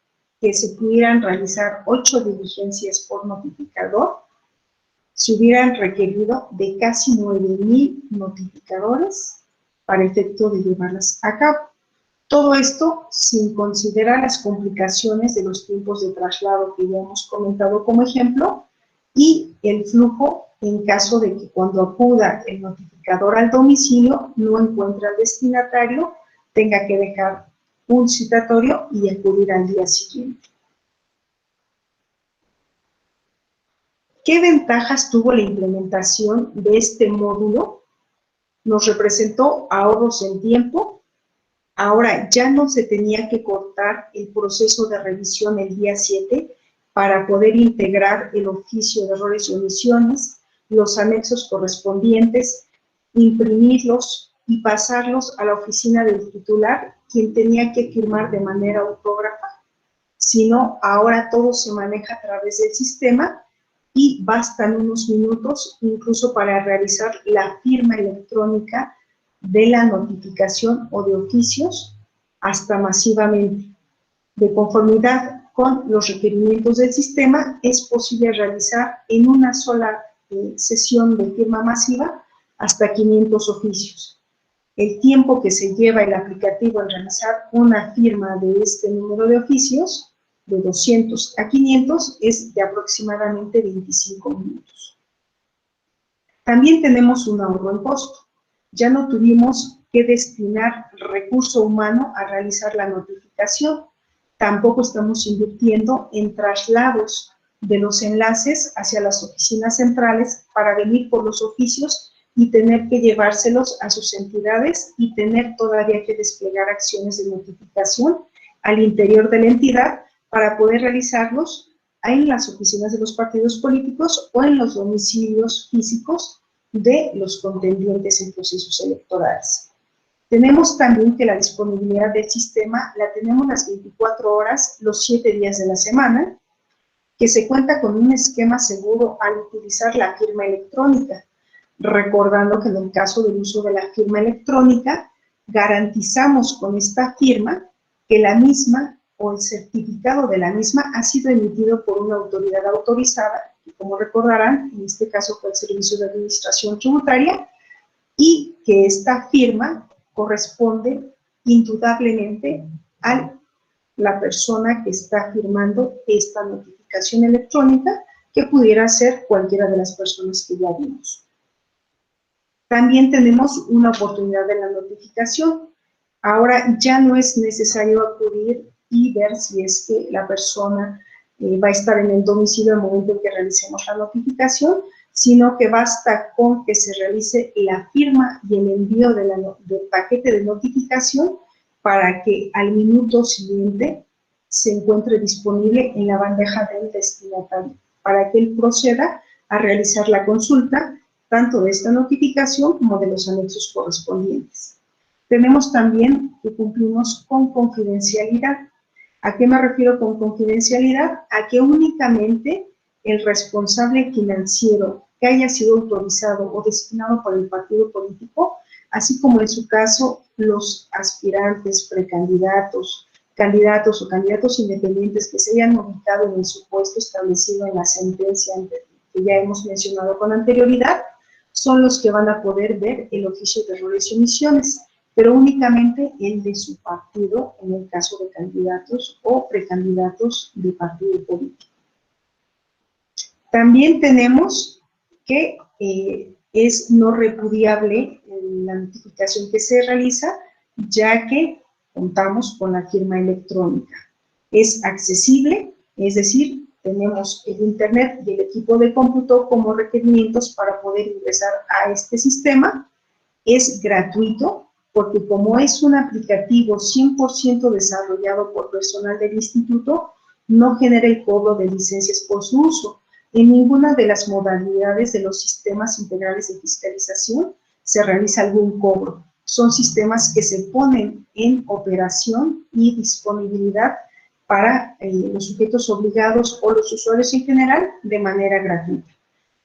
que se pudieran realizar 8 diligencias por notificador, se hubieran requerido de casi 9.000 notificadores para efecto de llevarlas a cabo. Todo esto sin considerar las complicaciones de los tiempos de traslado que ya hemos comentado como ejemplo y el flujo en caso de que cuando acuda el notificador al domicilio no encuentre al destinatario, tenga que dejar un citatorio y acudir al día siguiente. ¿Qué ventajas tuvo la implementación de este módulo? Nos representó ahorros en tiempo. Ahora ya no se tenía que cortar el proceso de revisión el día 7 para poder integrar el oficio de errores y omisiones, los anexos correspondientes, imprimirlos y pasarlos a la oficina del titular, quien tenía que firmar de manera autógrafa, sino ahora todo se maneja a través del sistema y bastan unos minutos incluso para realizar la firma electrónica de la notificación o de oficios hasta masivamente. De conformidad con los requerimientos del sistema, es posible realizar en una sola sesión de firma masiva hasta 500 oficios. El tiempo que se lleva el aplicativo en realizar una firma de este número de oficios, de 200 a 500, es de aproximadamente 25 minutos. También tenemos un ahorro en costo. Ya no tuvimos que destinar recurso humano a realizar la notificación. Tampoco estamos invirtiendo en traslados de los enlaces hacia las oficinas centrales para venir por los oficios y tener que llevárselos a sus entidades y tener todavía que desplegar acciones de notificación al interior de la entidad para poder realizarlos en las oficinas de los partidos políticos o en los domicilios físicos de los contendientes en procesos electorales. Tenemos también que la disponibilidad del sistema la tenemos las 24 horas, los 7 días de la semana, que se cuenta con un esquema seguro al utilizar la firma electrónica, recordando que en el caso del uso de la firma electrónica, garantizamos con esta firma que la misma o el certificado de la misma ha sido emitido por una autoridad autorizada, y como recordarán, en este caso fue el Servicio de Administración Tributaria, y que esta firma corresponde indudablemente a la persona que está firmando esta notificación electrónica, que pudiera ser cualquiera de las personas que ya vimos. También tenemos una oportunidad de la notificación. Ahora ya no es necesario acudir y ver si es que la persona va a estar en el domicilio al momento en que realicemos la notificación, sino que basta con que se realice la firma y el envío del paquete de notificación para que al minuto siguiente se encuentre disponible en la bandeja del destinatario, para que él proceda a realizar la consulta tanto de esta notificación como de los anexos correspondientes. Tenemos también que cumplimos con confidencialidad. ¿A qué me refiero con confidencialidad? A que únicamente el responsable financiero que haya sido autorizado o designado por el partido político, así como en su caso los aspirantes, precandidatos, candidatos o candidatos independientes que se hayan ubicado en el supuesto establecido en la sentencia que ya hemos mencionado con anterioridad, son los que van a poder ver el oficio de errores y omisiones, pero únicamente el de su partido en el caso de candidatos o precandidatos de partido político. También tenemos que es no repudiable la notificación que se realiza, ya que contamos con la firma electrónica. Es accesible, es decir, tenemos el internet y el equipo de cómputo como requerimientos para poder ingresar a este sistema. Es gratuito, porque como es un aplicativo 100% desarrollado por personal del instituto, no genera el cobro de licencias por su uso. En ninguna de las modalidades de los sistemas integrales de fiscalización se realiza algún cobro. Son sistemas que se ponen en operación y disponibilidad para los sujetos obligados o los usuarios en general de manera gratuita.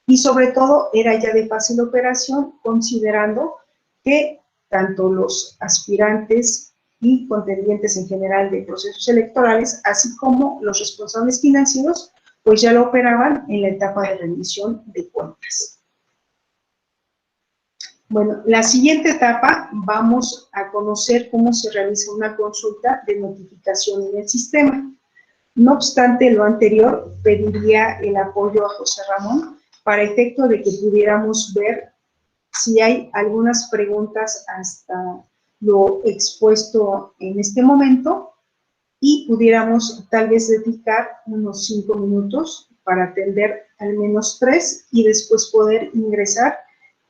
Y sobre todo era ya de fácil operación, considerando que tanto los aspirantes y contendientes en general de procesos electorales, así como los responsables financieros, pues ya lo operaban en la etapa de rendición de cuentas. Bueno, la siguiente etapa vamos a conocer cómo se realiza una consulta de notificación en el sistema. No obstante lo anterior, pediría el apoyo a José Ramón para efecto de que pudiéramos ver si hay algunas preguntas hasta lo expuesto en este momento y pudiéramos tal vez dedicar unos 5 minutos para atender al menos 3 y después poder ingresar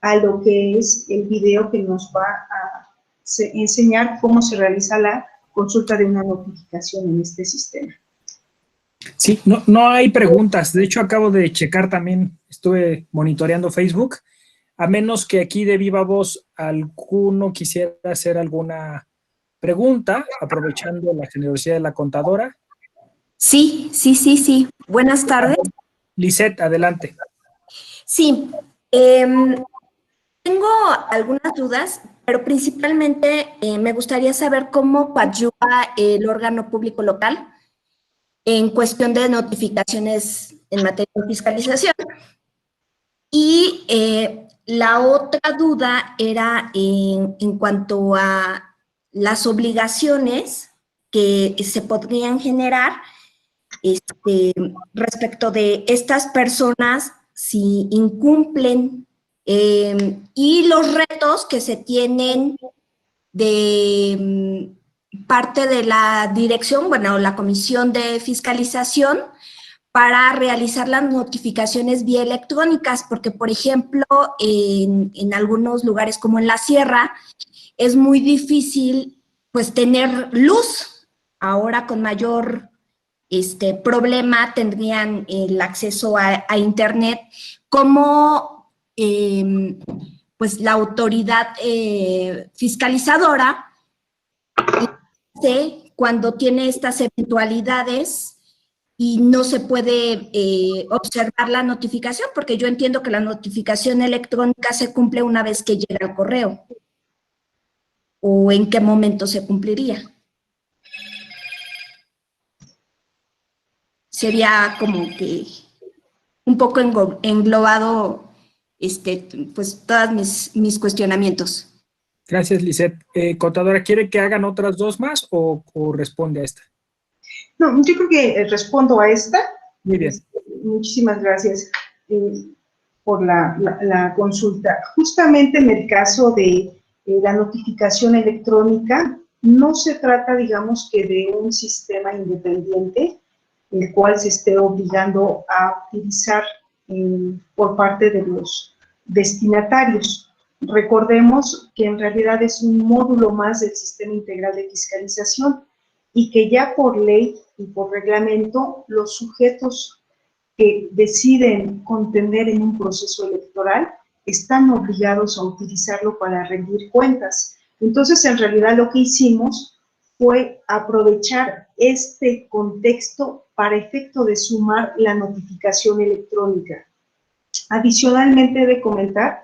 a lo que es el video que nos va a enseñar cómo se realiza la consulta de una notificación en este sistema. Sí, no hay preguntas. De hecho, acabo de checar también, estuve monitoreando Facebook, a menos que aquí de viva voz alguno quisiera hacer alguna pregunta, aprovechando la generosidad de la contadora. Sí. Buenas tardes. Lisette, adelante. Sí, tengo algunas dudas, pero principalmente me gustaría saber cómo coadyuva el órgano público local en cuestión de notificaciones en materia de fiscalización. Y la otra duda era en cuanto a las obligaciones que se podrían generar respecto de estas personas si incumplen y los retos que se tienen de parte de la dirección, bueno, la Comisión de Fiscalización para realizar las notificaciones vía electrónicas, porque, por ejemplo, en algunos lugares como en la sierra, es muy difícil, pues, tener luz. Ahora con mayor problema tendrían el acceso a Internet, como pues la autoridad fiscalizadora cuando tiene estas eventualidades y no se puede observar la notificación, porque yo entiendo que la notificación electrónica se cumple una vez que llega al correo. ¿O en qué momento se cumpliría? Sería como que un poco englobado pues todos mis cuestionamientos. Gracias, Lisette. Contadora, ¿quiere que hagan otras dos más o responde a esta? No, yo creo que respondo a esta. Muy bien. Muchísimas gracias por la consulta. Justamente en el caso de la notificación electrónica, no se trata, digamos, que de un sistema independiente, el cual se esté obligando a utilizar por parte de los destinatarios. Recordemos que en realidad es un módulo más del Sistema Integral de Fiscalización y que ya por ley y por reglamento los sujetos que deciden contender en un proceso electoral están obligados a utilizarlo para rendir cuentas. Entonces, en realidad lo que hicimos fue aprovechar este contexto para efecto de sumar la notificación electrónica. Adicionalmente, he de comentar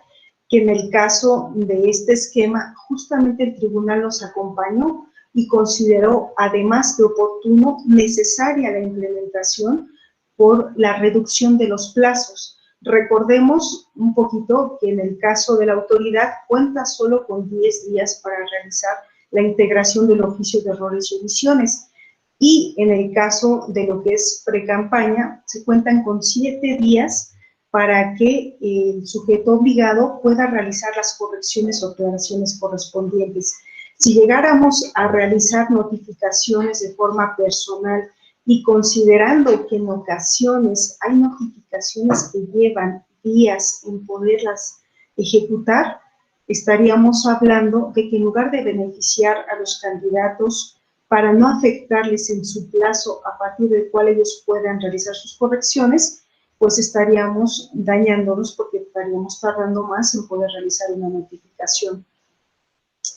que en el caso de este esquema, justamente el tribunal nos acompañó y consideró, además de oportuno, necesaria la implementación por la reducción de los plazos. Recordemos un poquito que en el caso de la autoridad cuenta solo con 10 días para realizar la integración del oficio de errores y omisiones. Y en el caso de lo que es precampaña, se cuentan con 7 días para que el sujeto obligado pueda realizar las correcciones o aclaraciones correspondientes. Si llegáramos a realizar notificaciones de forma personal y considerando que en ocasiones hay notificaciones que llevan días en poderlas ejecutar, estaríamos hablando de que en lugar de beneficiar a los candidatos para no afectarles en su plazo a partir del cual ellos puedan realizar sus correcciones, pues estaríamos dañándonos porque estaríamos tardando más en poder realizar una notificación.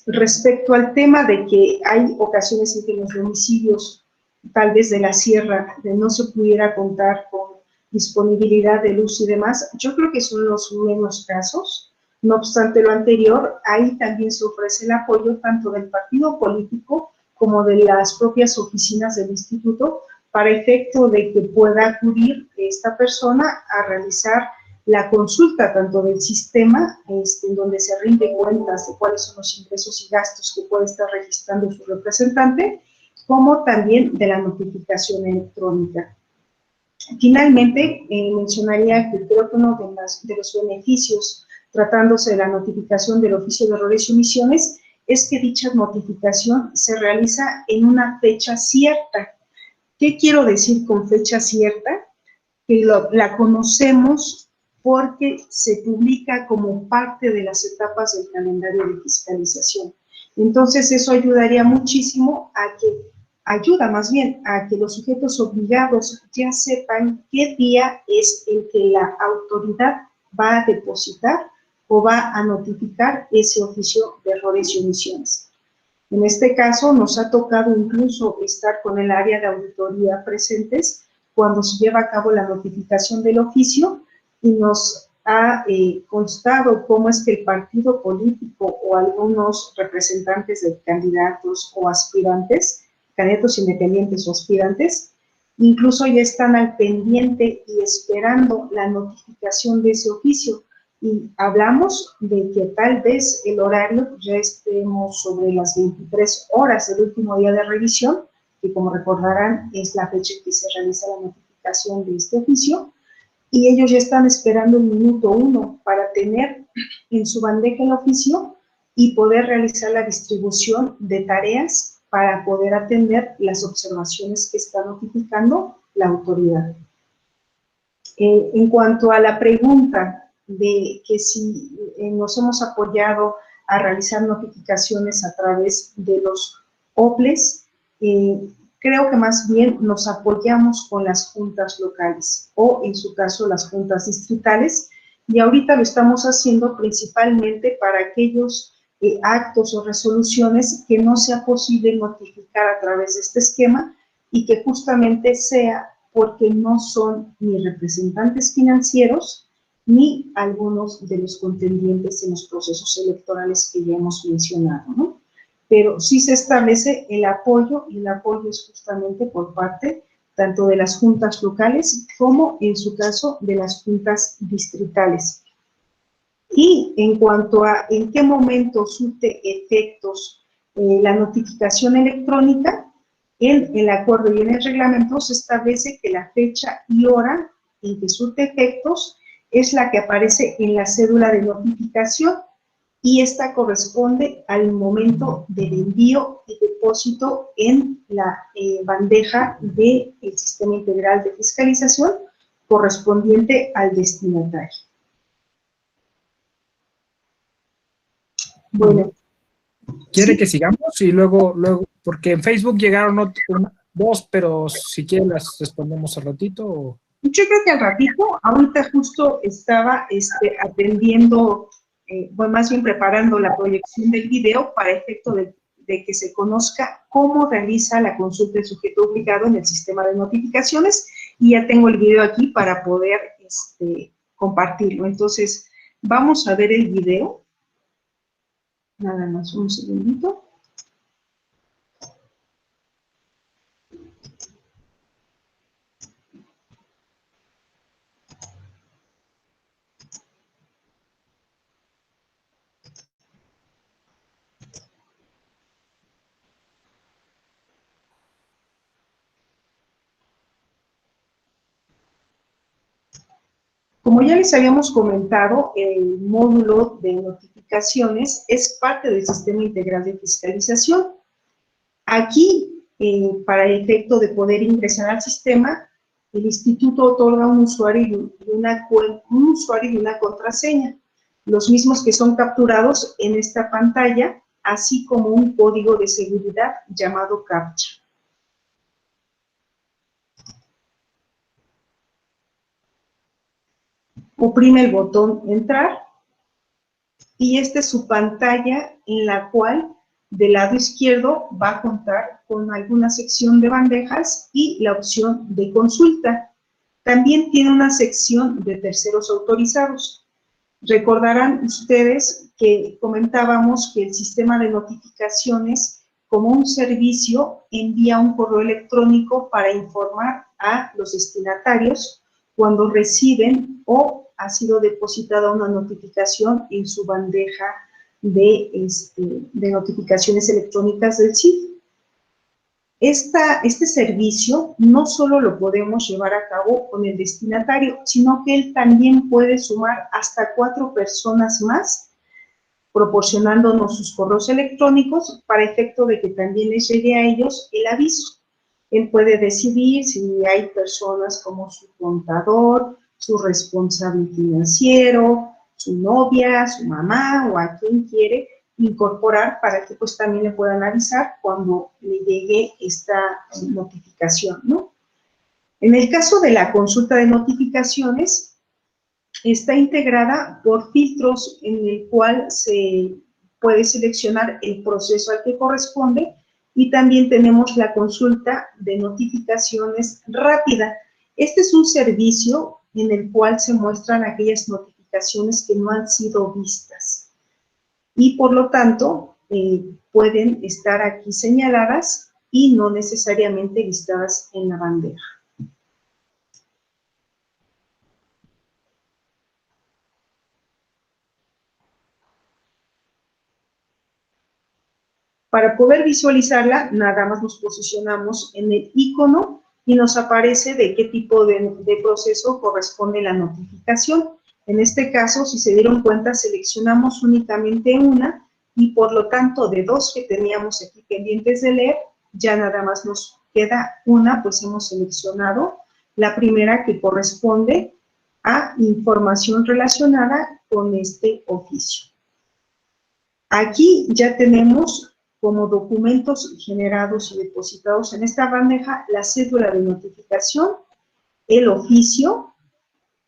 Respecto al tema de que hay ocasiones en que los domicilios, tal vez de la sierra, no se pudiera contar con disponibilidad de luz y demás, yo creo que son los menos casos. No obstante lo anterior, ahí también se ofrece el apoyo tanto del partido político como de las propias oficinas del instituto para efecto de que pueda acudir esta persona a realizar la consulta tanto del sistema, en donde se rinde cuentas de cuáles son los ingresos y gastos que puede estar registrando su representante, como también de la notificación electrónica. Finalmente, mencionaría que creo que uno de los beneficios tratándose de la notificación del oficio de errores y omisiones es que dicha notificación se realiza en una fecha cierta. ¿Qué quiero decir con fecha cierta? Que la conocemos porque se publica como parte de las etapas del calendario de fiscalización. Entonces, eso ayudaría muchísimo a que los sujetos obligados ya sepan qué día es el que la autoridad va a depositar o va a notificar ese oficio de errores y omisiones. En este caso, nos ha tocado incluso estar con el área de auditoría presentes cuando se lleva a cabo la notificación del oficio y nos ha constado cómo es que el partido político o algunos representantes de candidatos o aspirantes, candidatos independientes o aspirantes, incluso ya están al pendiente y esperando la notificación de ese oficio. Y hablamos de que tal vez el horario ya estemos sobre las 23 horas del último día de revisión, que como recordarán es la fecha en que se realiza la notificación de este oficio, y ellos ya están esperando el minuto 1 para tener en su bandeja el oficio y poder realizar la distribución de tareas para poder atender las observaciones que está notificando la autoridad. En cuanto a la pregunta de que si nos hemos apoyado a realizar notificaciones a través de los OPLES, creo que más bien nos apoyamos con las juntas locales o, en su caso, las juntas distritales, y ahorita lo estamos haciendo principalmente para aquellos actos o resoluciones que no sea posible notificar a través de este esquema y que justamente sea porque no son ni representantes financieros ni algunos de los contendientes en los procesos electorales que ya hemos mencionado, ¿no? Pero sí se establece el apoyo, y el apoyo es justamente por parte tanto de las juntas locales como, en su caso, de las juntas distritales. Y en cuanto a en qué momento surte efectos la notificación electrónica, en el acuerdo y en el reglamento se establece que la fecha y hora en que surte efectos es la que aparece en la cédula de notificación, y esta corresponde al momento del envío y depósito en la bandeja del Sistema Integral de Fiscalización correspondiente al destinatario. Bueno. ¿Quiere ¿sí? que sigamos? Y luego, porque en Facebook llegaron dos, pero si quieren las respondemos al ratito. ¿O? Yo creo que al ratito, ahorita justo estaba atendiendo, bueno, más bien preparando la proyección del video para efecto de que se conozca cómo realiza la consulta del sujeto obligado en el sistema de notificaciones, y ya tengo el video aquí para poder compartirlo. Entonces, vamos a ver el video. Nada más un segundito. Como ya les habíamos comentado, el módulo de notificaciones es parte del Sistema Integral de Fiscalización. Aquí, para el efecto de poder ingresar al sistema, el instituto otorga un usuario y una contraseña. los mismos que son capturados en esta pantalla, así como un código de seguridad llamado CAPTCHA. Oprime el botón Entrar y esta es su pantalla en la cual del lado izquierdo va a contar con alguna sección de bandejas y la opción de consulta. También tiene una sección de terceros autorizados. Recordarán ustedes que comentábamos que el sistema de notificaciones, como un servicio, envía un correo electrónico para informar a los destinatarios cuando reciben o ha sido depositada una notificación en su bandeja de notificaciones electrónicas del CIF. Este servicio no solo lo podemos llevar a cabo con el destinatario, sino que él también puede sumar hasta 4 personas más, proporcionándonos sus correos electrónicos para efecto de que también les llegue a ellos el aviso. Él puede decidir si hay personas como su contador, su responsable financiero, su novia, su mamá o a quien quiere incorporar para que pues también le puedan avisar cuando le llegue esta notificación, ¿no? En el caso de la consulta de notificaciones, está integrada por filtros en el cual se puede seleccionar el proceso al que corresponde y también tenemos la consulta de notificaciones rápida. Este es un servicio en el cual se muestran aquellas notificaciones que no han sido vistas y por lo tanto pueden estar aquí señaladas y no necesariamente listadas en la bandeja. Para poder visualizarla, nada más nos posicionamos en el icono y nos aparece de qué tipo de proceso corresponde la notificación. En este caso, si se dieron cuenta, seleccionamos únicamente una y por lo tanto de 2 que teníamos aquí pendientes de leer, ya nada más nos queda una, pues hemos seleccionado la primera que corresponde a información relacionada con este oficio. Aquí ya tenemos como documentos generados y depositados en esta bandeja la cédula de notificación, el oficio,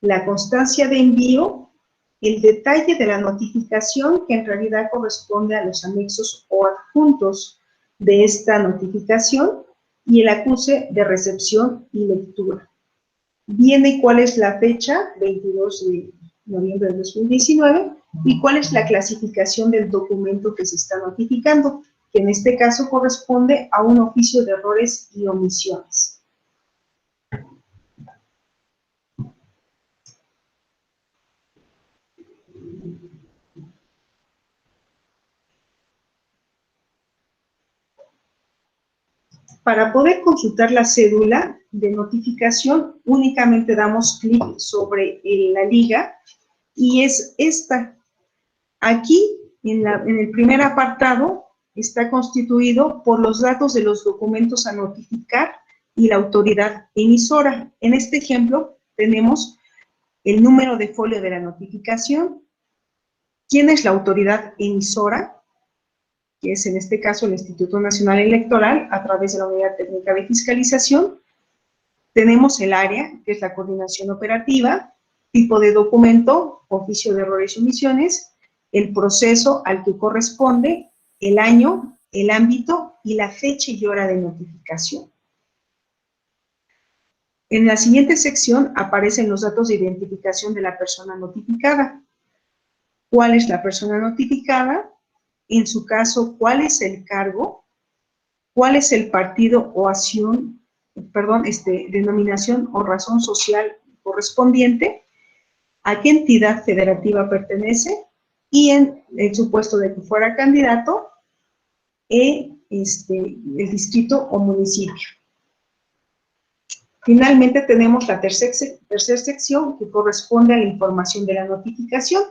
la constancia de envío, el detalle de la notificación, que en realidad corresponde a los anexos o adjuntos de esta notificación, y el acuse de recepción y lectura. Viene cuál es la fecha, 22 de noviembre de 2019, y cuál es la clasificación del documento que se está notificando, que en este caso corresponde a un oficio de errores y omisiones. Para poder consultar la cédula de notificación, únicamente damos clic sobre la liga y es esta. Aquí, en el primer apartado, está constituido por los datos de los documentos a notificar y la autoridad emisora. En este ejemplo, tenemos el número de folio de la notificación, quién es la autoridad emisora, que es en este caso el Instituto Nacional Electoral, a través de la Unidad Técnica de Fiscalización. Tenemos el área, que es la coordinación operativa, tipo de documento, oficio de errores y omisiones, el proceso al que corresponde, el año, el ámbito y la fecha y hora de notificación. En la siguiente sección aparecen los datos de identificación de la persona notificada. ¿Cuál es la persona notificada? En su caso, ¿cuál es el cargo? ¿Cuál es el partido o acción, denominación o razón social correspondiente? ¿A qué entidad federativa pertenece? Y en el supuesto de que fuera candidato, el distrito o municipio. Finalmente tenemos la tercera sección que corresponde a la información de la notificación.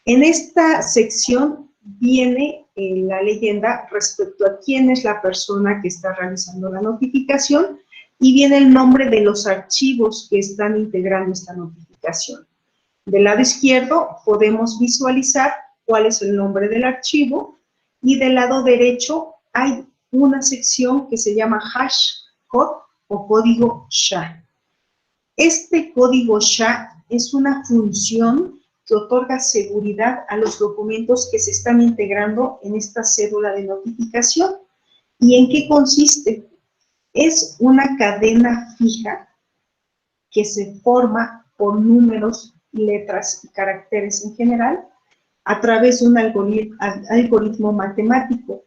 En esta sección viene la leyenda respecto a quién es la persona que está realizando la notificación y viene el nombre de los archivos que están integrando esta notificación. Del lado izquierdo podemos visualizar cuál es el nombre del archivo y del lado derecho hay una sección que se llama hashcode o código SHA. Este código SHA es una función que otorga seguridad a los documentos que se están integrando en esta cédula de notificación. ¿Y en qué consiste? Es una cadena fija que se forma por números, letras y caracteres en general a través de un algoritmo matemático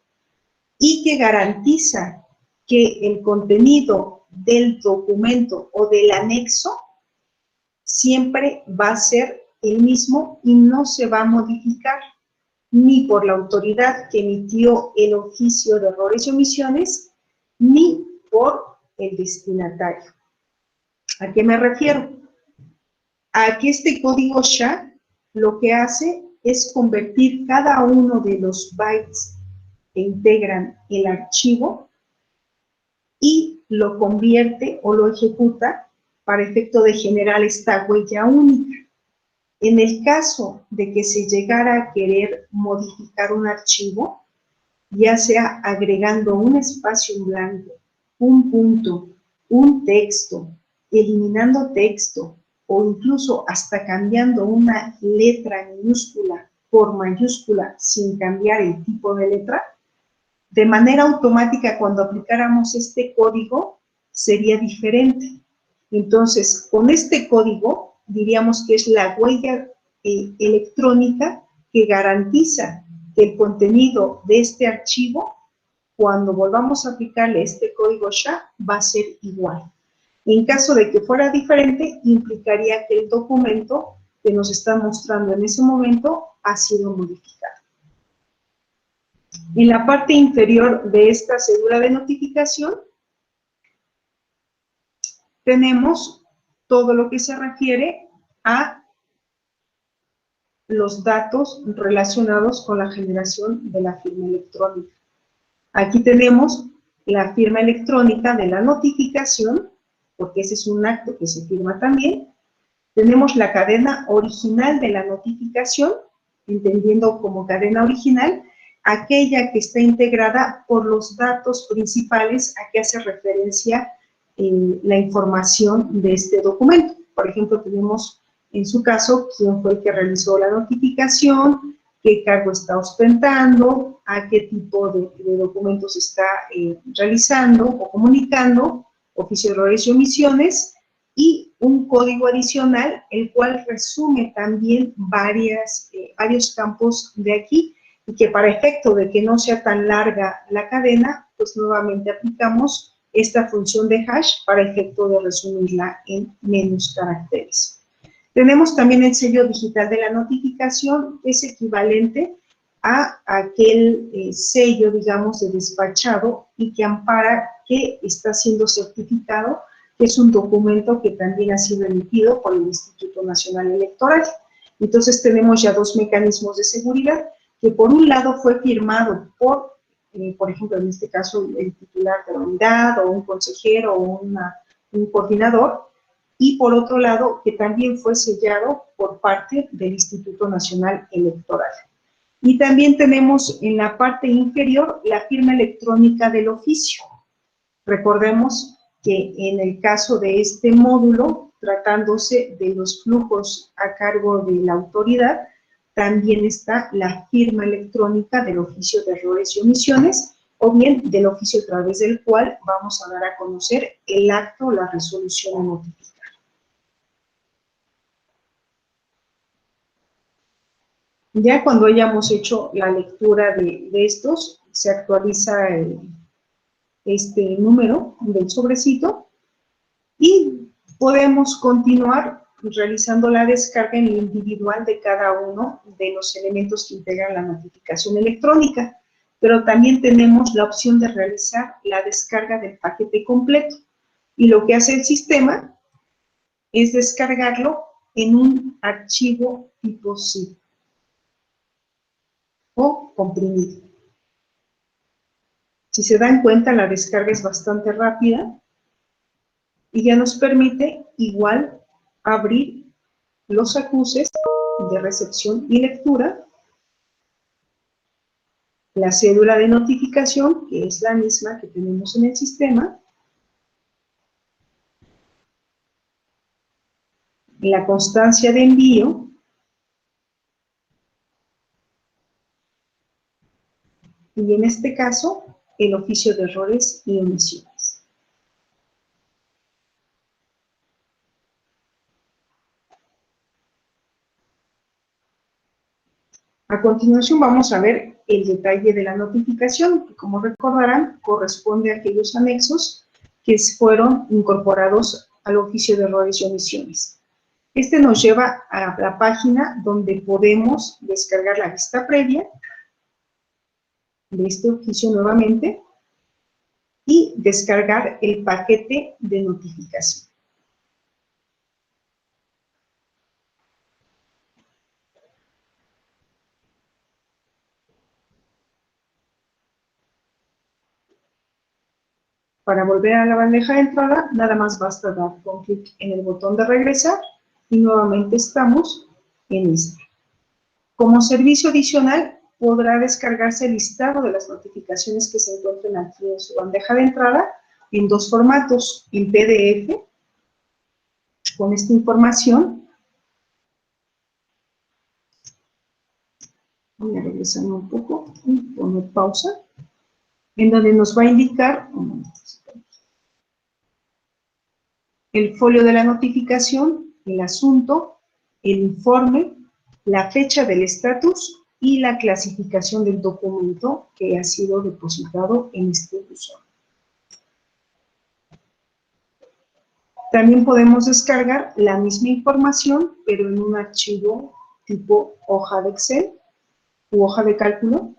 y que garantiza que el contenido del documento o del anexo siempre va a ser el mismo y no se va a modificar ni por la autoridad que emitió el oficio de errores y omisiones, ni por el destinatario. ¿A qué me refiero? A que este código SHA lo que hace es convertir cada uno de los bytes que integran el archivo y lo convierte o lo ejecuta para efecto de generar esta huella única. En el caso de que se llegara a querer modificar un archivo, ya sea agregando un espacio en blanco, un punto, un texto, eliminando texto o incluso hasta cambiando una letra minúscula por mayúscula sin cambiar el tipo de letra, de manera automática cuando aplicáramos este código sería diferente. Entonces, con este código diríamos que es la huella electrónica que garantiza que el contenido de este archivo, cuando volvamos a aplicarle este código SHA, va a ser igual. En caso de que fuera diferente, implicaría que el documento que nos está mostrando en ese momento ha sido modificado. En la parte inferior de esta cédula de notificación tenemos todo lo que se refiere a los datos relacionados con la generación de la firma electrónica. Aquí tenemos la firma electrónica de la notificación, porque ese es un acto que se firma también. Tenemos la cadena original de la notificación, entendiendo como cadena original, aquella que está integrada por los datos principales a que hace referencia la información de este documento. Por ejemplo, tenemos en su caso quién fue el que realizó la notificación, qué cargo está ostentando, a qué tipo de documentos está realizando o comunicando, oficio de errores y omisiones, y un código adicional, el cual resume también varios campos de aquí, y que para efecto de que no sea tan larga la cadena, pues nuevamente aplicamos esta función de hash para efecto de resumirla en menos caracteres. Tenemos también el sello digital de la notificación, que es equivalente a aquel sello, digamos, de despachado y que ampara que está siendo certificado, que es un documento que también ha sido emitido por el Instituto Nacional Electoral. Entonces tenemos ya dos mecanismos de seguridad, que por un lado fue firmado por ejemplo, en este caso, el titular de la unidad, o un consejero, o un coordinador, y por otro lado, que también fue sellado por parte del Instituto Nacional Electoral. Y también tenemos en la parte inferior la firma electrónica del oficio. Recordemos que en el caso de este módulo, tratándose de los flujos a cargo de la autoridad, también está la firma electrónica del oficio de errores y omisiones, o bien del oficio a través del cual vamos a dar a conocer el acto o la resolución a notificar. Ya cuando hayamos hecho la lectura de estos, se actualiza este número del sobrecito y podemos continuar realizando la descarga en el individual de cada uno de los elementos que integran la notificación electrónica, pero también tenemos la opción de realizar la descarga del paquete completo, y lo que hace el sistema es descargarlo en un archivo tipo zip o comprimido. Si se dan cuenta, la descarga es bastante rápida y ya nos permite igual abrir los acuses de recepción y lectura, la cédula de notificación, que es la misma que tenemos en el sistema, la constancia de envío, y en este caso, el oficio de errores y omisiones. A continuación vamos a ver el detalle de la notificación, que como recordarán, corresponde a aquellos anexos que fueron incorporados al oficio de errores y omisiones. Este nos lleva a la página donde podemos descargar la vista previa de este oficio nuevamente y descargar el paquete de notificación. Para volver a la bandeja de entrada, nada más basta dar con clic en el botón de regresar y nuevamente estamos en esta. Como servicio adicional, podrá descargarse el listado de las notificaciones que se encuentren aquí en su bandeja de entrada en dos formatos, en PDF, con esta información. Voy a regresar un poco y poner pausa, en donde nos va a indicar el folio de la notificación, el asunto, el informe, la fecha del estatus y la clasificación del documento que ha sido depositado en este buzón. También podemos descargar la misma información, pero en un archivo tipo hoja de Excel u hoja de cálculo.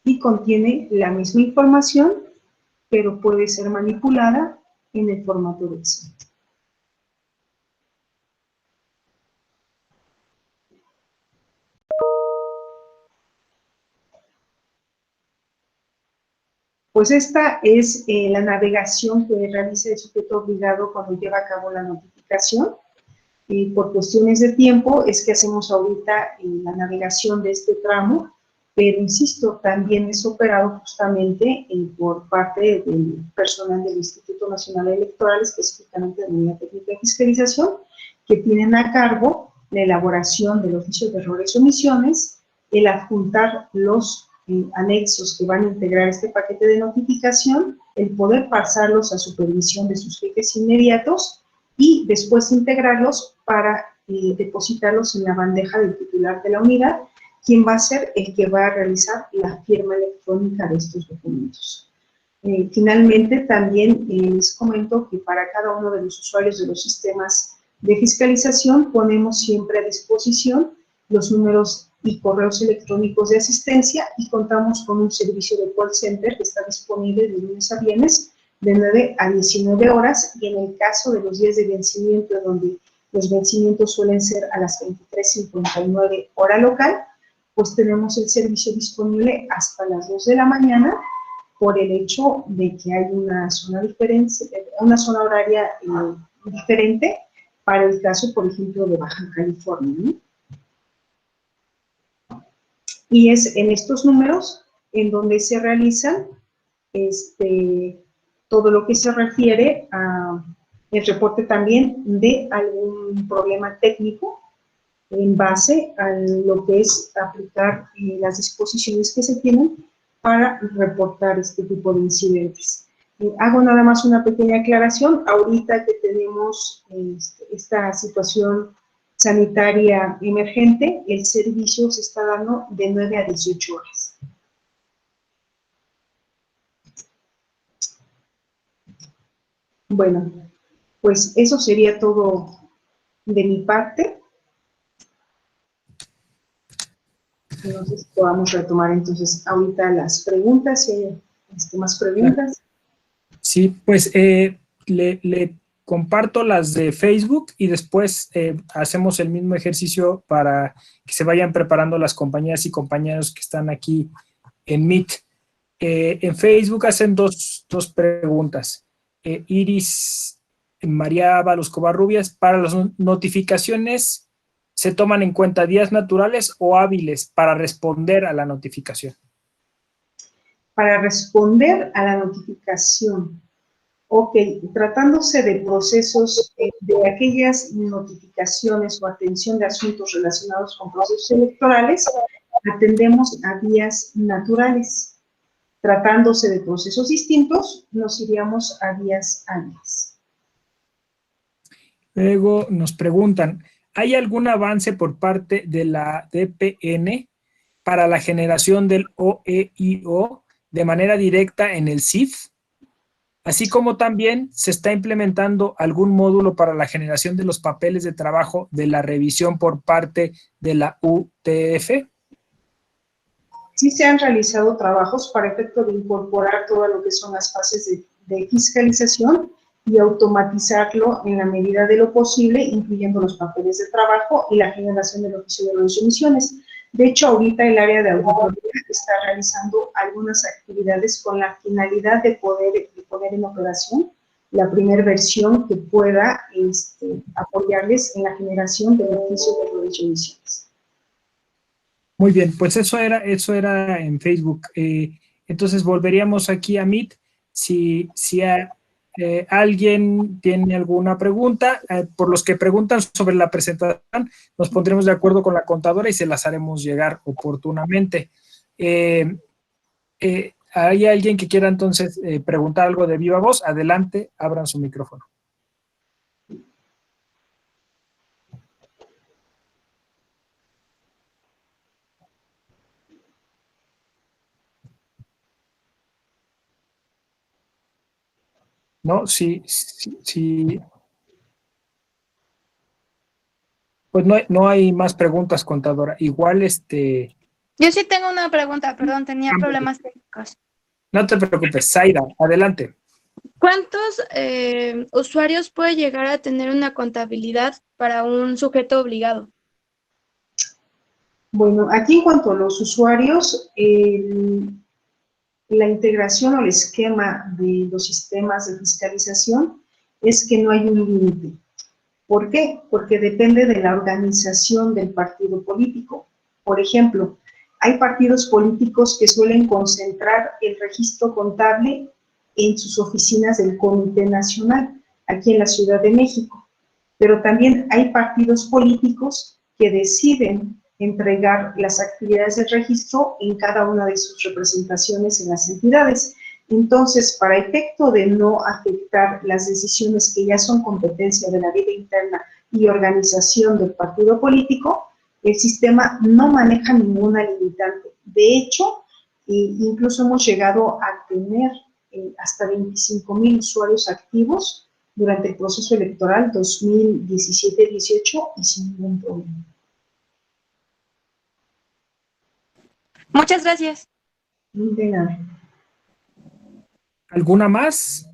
Y contiene la misma información, pero puede ser manipulada en el formato de Excel. Pues esta es la navegación que realiza el sujeto obligado cuando lleva a cabo la notificación. Por cuestiones de tiempo es que hacemos ahorita la navegación de este tramo, pero insisto, también es operado justamente por parte del personal del Instituto Nacional Electoral, específicamente de la Unidad Técnica de Fiscalización, que tienen a cargo la elaboración del oficio de errores y omisiones, el adjuntar los anexos que van a integrar este paquete de notificación, el poder pasarlos a supervisión de sus jefes inmediatos y después integrarlos para depositarlos en la bandeja del titular de la unidad, quien va a ser el que va a realizar la firma electrónica de estos documentos. Finalmente, también les comento que para cada uno de los usuarios de los sistemas de fiscalización ponemos siempre a disposición los números y correos electrónicos de asistencia y contamos con un servicio de call center que está disponible de lunes a viernes de 9 a 19 horas y en el caso de los días de vencimiento, donde los vencimientos suelen ser a las 23:59 hora local, pues tenemos el servicio disponible hasta las 2 de la mañana por el hecho de que hay una zona horaria diferente para el caso, por ejemplo, de Baja California, ¿no? Y es en estos números en donde se realizan todo lo que se refiere a el reporte también de algún problema técnico en base a lo que es aplicar las disposiciones que se tienen para reportar este tipo de incidentes. Hago nada más una pequeña aclaración. Ahorita que tenemos esta situación sanitaria emergente, el servicio se está dando de 9 a 18 horas. Bueno, pues eso sería todo de mi parte. No sé si podamos retomar entonces ahorita las preguntas, si hay más preguntas. Sí, pues le comparto las de Facebook y después hacemos el mismo ejercicio para que se vayan preparando las compañeras y compañeros que están aquí en Meet. En Facebook hacen dos preguntas. Iris María Ábalos Covarrubias, para las notificaciones, ¿se toman en cuenta días naturales o hábiles para responder a la notificación? Para responder a la notificación. Ok, tratándose de procesos, de aquellas notificaciones o atención de asuntos relacionados con procesos electorales, atendemos a días naturales. Tratándose de procesos distintos, nos iríamos a días hábiles. Luego nos preguntan, ¿hay algún avance por parte de la DPN para la generación del OEIO de manera directa en el CIF? Así como también se está implementando algún módulo para la generación de los papeles de trabajo de la revisión por parte de la UTF. Sí se han realizado trabajos para efecto de incorporar todo lo que son las fases de fiscalización y automatizarlo en la medida de lo posible, incluyendo los papeles de trabajo y la generación del oficio de resoluciones. De hecho, ahorita el área de auditoría está realizando algunas actividades con la finalidad de poner en operación la primera versión que pueda apoyarles en la generación del oficio de resoluciones. Muy bien, pues eso era en Facebook. Entonces volveríamos aquí a Meet. Si alguien tiene alguna pregunta, por los que preguntan sobre la presentación, nos pondremos de acuerdo con la contadora y se las haremos llegar oportunamente. ¿Hay alguien que quiera entonces preguntar algo de viva voz? Adelante, abran su micrófono. ¿No? Sí. Pues no hay más preguntas, contadora. Igual, Yo sí tengo una pregunta, perdón, tenía problemas técnicos. No te preocupes, Zaira, adelante. ¿Cuántos usuarios puede llegar a tener una contabilidad para un sujeto obligado? Bueno, aquí en cuanto a los usuarios, la integración o el esquema de los sistemas de fiscalización es que no hay un límite. ¿Por qué? Porque depende de la organización del partido político. Por ejemplo, hay partidos políticos que suelen concentrar el registro contable en sus oficinas del Comité Nacional, aquí en la Ciudad de México. Pero también hay partidos políticos que deciden entregar las actividades de registro en cada una de sus representaciones en las entidades. Entonces, para efecto de no afectar las decisiones que ya son competencia de la vida interna y organización del partido político, el sistema no maneja ninguna limitante. De hecho, incluso hemos llegado a tener hasta 25,000 usuarios activos durante el proceso electoral 2017-18 y sin ningún problema. Muchas gracias. De nada. ¿Alguna más?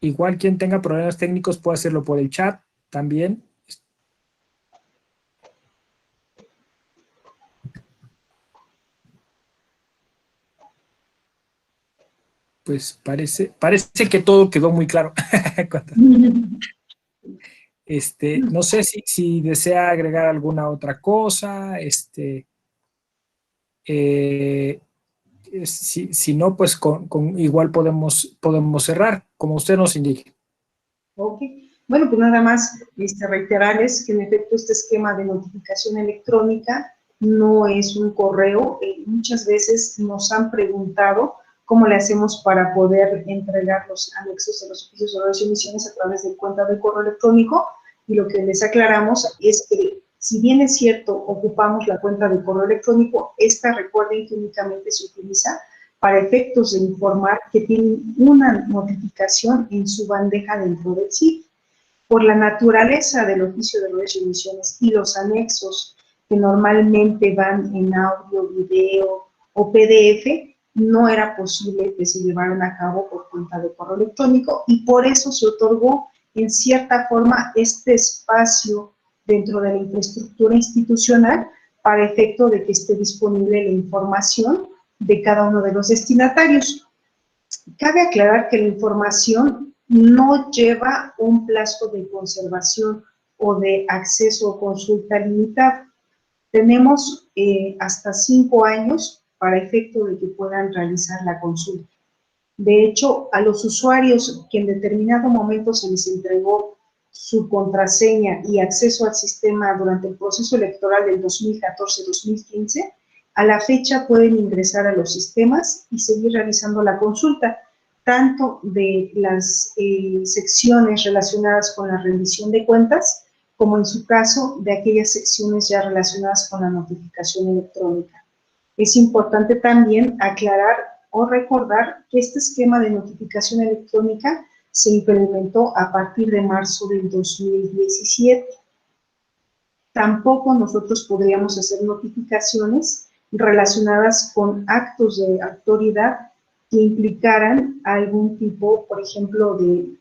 Igual quien tenga problemas técnicos puede hacerlo por el chat también. Pues parece que todo quedó muy claro. No sé si desea agregar alguna otra cosa. Si no, pues igual podemos cerrar, como usted nos indique. Ok. Bueno, pues nada más reiterarles que en efecto este esquema de notificación electrónica no es un correo. Muchas veces nos han preguntado cómo le hacemos para poder entregar los anexos de los oficios de resoluciones a través de cuenta de correo electrónico, y lo que les aclaramos es que, si bien es cierto, ocupamos la cuenta de correo electrónico, esta, recuerden que únicamente se utiliza para efectos de informar que tienen una notificación en su bandeja dentro del CIF. Por la naturaleza del oficio de resoluciones y los anexos que normalmente van en audio, video o PDF, no era posible que se llevaran a cabo por cuenta de correo electrónico, y por eso se otorgó en cierta forma este espacio dentro de la infraestructura institucional para efecto de que esté disponible la información de cada uno de los destinatarios. Cabe aclarar que la información no lleva un plazo de conservación o de acceso o consulta limitado. Tenemos hasta 5 años para efecto de que puedan realizar la consulta. De hecho, a los usuarios que en determinado momento se les entregó su contraseña y acceso al sistema durante el proceso electoral del 2014-2015, a la fecha pueden ingresar a los sistemas y seguir realizando la consulta, tanto de las secciones relacionadas con la rendición de cuentas, como en su caso de aquellas secciones ya relacionadas con la notificación electrónica. Es importante también aclarar o recordar que este esquema de notificación electrónica se implementó a partir de marzo del 2017. Tampoco nosotros podríamos hacer notificaciones relacionadas con actos de autoridad que implicaran algún tipo, por ejemplo, de,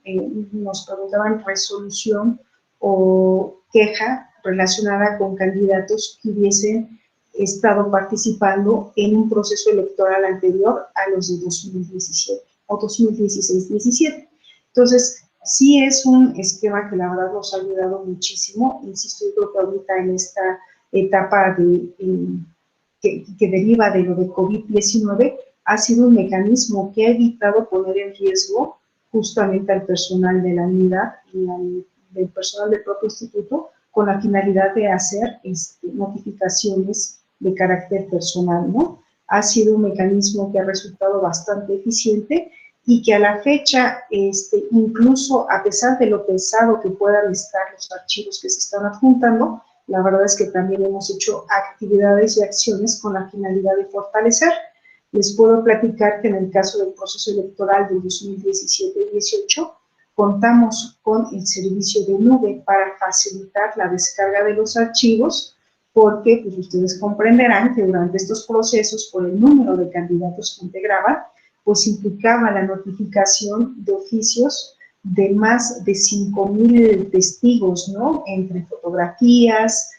nos preguntaban resolución o queja relacionada con candidatos que hubiesen estado participando en un proceso electoral anterior a los de 2017 o 2016-17. Entonces, sí es un esquema que la verdad nos ha ayudado muchísimo. Insisto, yo creo que ahorita en esta etapa que deriva de lo de COVID-19, ha sido un mecanismo que ha evitado poner en riesgo justamente al personal de la unidad y del personal del propio instituto con la finalidad de hacer notificaciones de carácter personal, ¿no? Ha sido un mecanismo que ha resultado bastante eficiente y que a la fecha, incluso a pesar de lo pesado que puedan estar los archivos que se están adjuntando, la verdad es que también hemos hecho actividades y acciones con la finalidad de fortalecer. Les puedo platicar que en el caso del proceso electoral del 2017-18, contamos con el servicio de nube para facilitar la descarga de los archivos, porque pues, ustedes comprenderán que durante estos procesos, por el número de candidatos que integraban, pues implicaba la notificación de oficios de más de 5,000 testigos, ¿no? Entre fotografías,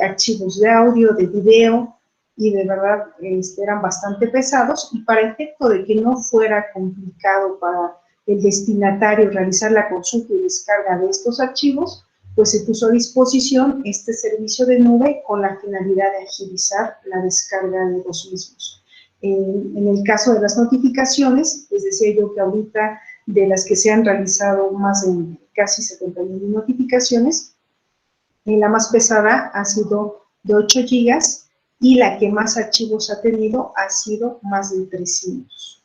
archivos de audio, de video, y de verdad eran bastante pesados, y para efecto de que no fuera complicado para el destinatario realizar la consulta y descarga de estos archivos, pues se puso a disposición este servicio de nube con la finalidad de agilizar la descarga de los mismos. En el caso de las notificaciones, les decía yo que ahorita de las que se han realizado más de casi 70,000 notificaciones, la más pesada ha sido de 8 gigas y la que más archivos ha tenido ha sido más de 300,